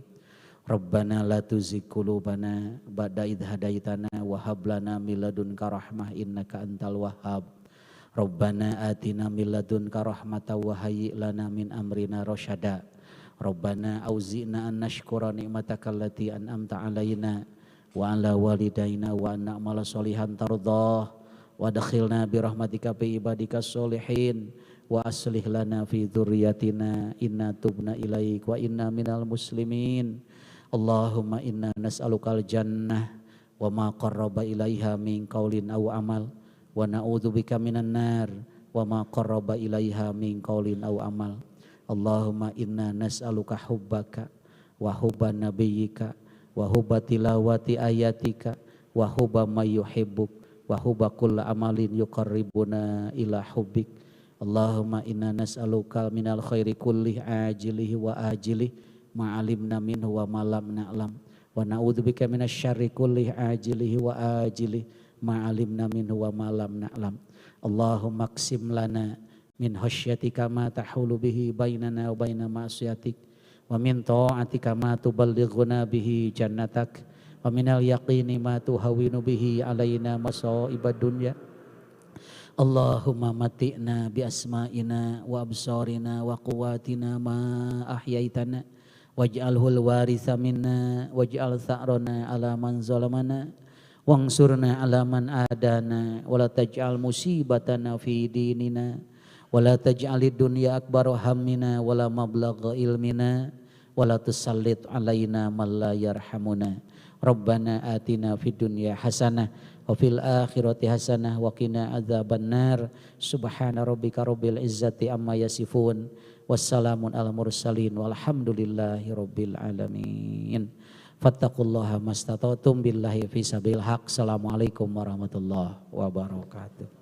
Rabbana la tuzigh qulubana ba'da idh hadaitana wa hab lana min ladunka rahmah innaka antal wahhab. Rabbana atina min ladunka rahmatan wa hayyi lana min amrina rasyada. Rabbana auzi'na an nashkura ni'mataka allati an'amta 'alaina wa 'ala walidaina wa an na'mala sholihan tardah. Wa dakhilna birahmatika fi ibadika sholihin wa aslih lana fi dzurriyyatina inna tubna ilaik wa inna minal muslimin. Allahumma inna nas'alukal jannah wa ma qarraba ilaiha min qaulin aw amal wa na'udzubika minan nar wa ma qarraba ilaiha min qaulin aw amal. Allahumma inna nas'aluka hubbaka wa hubban nabiyyika wa hubba tilawati ayatika wa hubba may yuhibbuk wa hubba kulli amalin yuqarribuna ila hubbik. Allahumma inna nas'aluka minal khairi kulli ajilihi wa ajilihi ma alimna minhu wa ma lam na'lam wa na'udzubika minasyarri kulli ajilihi wa ajilihi ma alimna minhu wa ma lam na'lam. Allahumma qsim lana min khasyatika ma tahulu bihi bainana wa baina ma'siyatik wa min ta'atika ma tuballighuna bihi jannatak wa minal yaqini ma tuhawinu bihi alaina masaibad dunya. Allahumma mati'na bi asma'ina wa absarina wa quwwatina ma ahyaitana waj'alhul waritha minna waj'al tha'rana ala man zalamana wansurna ala man adana wala taj'al musibatana fi dinina wala taj'alid dunya akbar hammina wala mablagha ilmina wala tusallit alaina man la yarhamuna Rabbana atina fid dunya hasanah wa fil akhirati hasanah wa qina adzabannar subhana rabbika rabbil izzati amma yasifun wassalamun al mursalin walhamdulillahi rabbil alamin fattaqullaha mastata'tum billahi fi sabil haq. Assalamualaikum warahmatullahi wabarakatuh.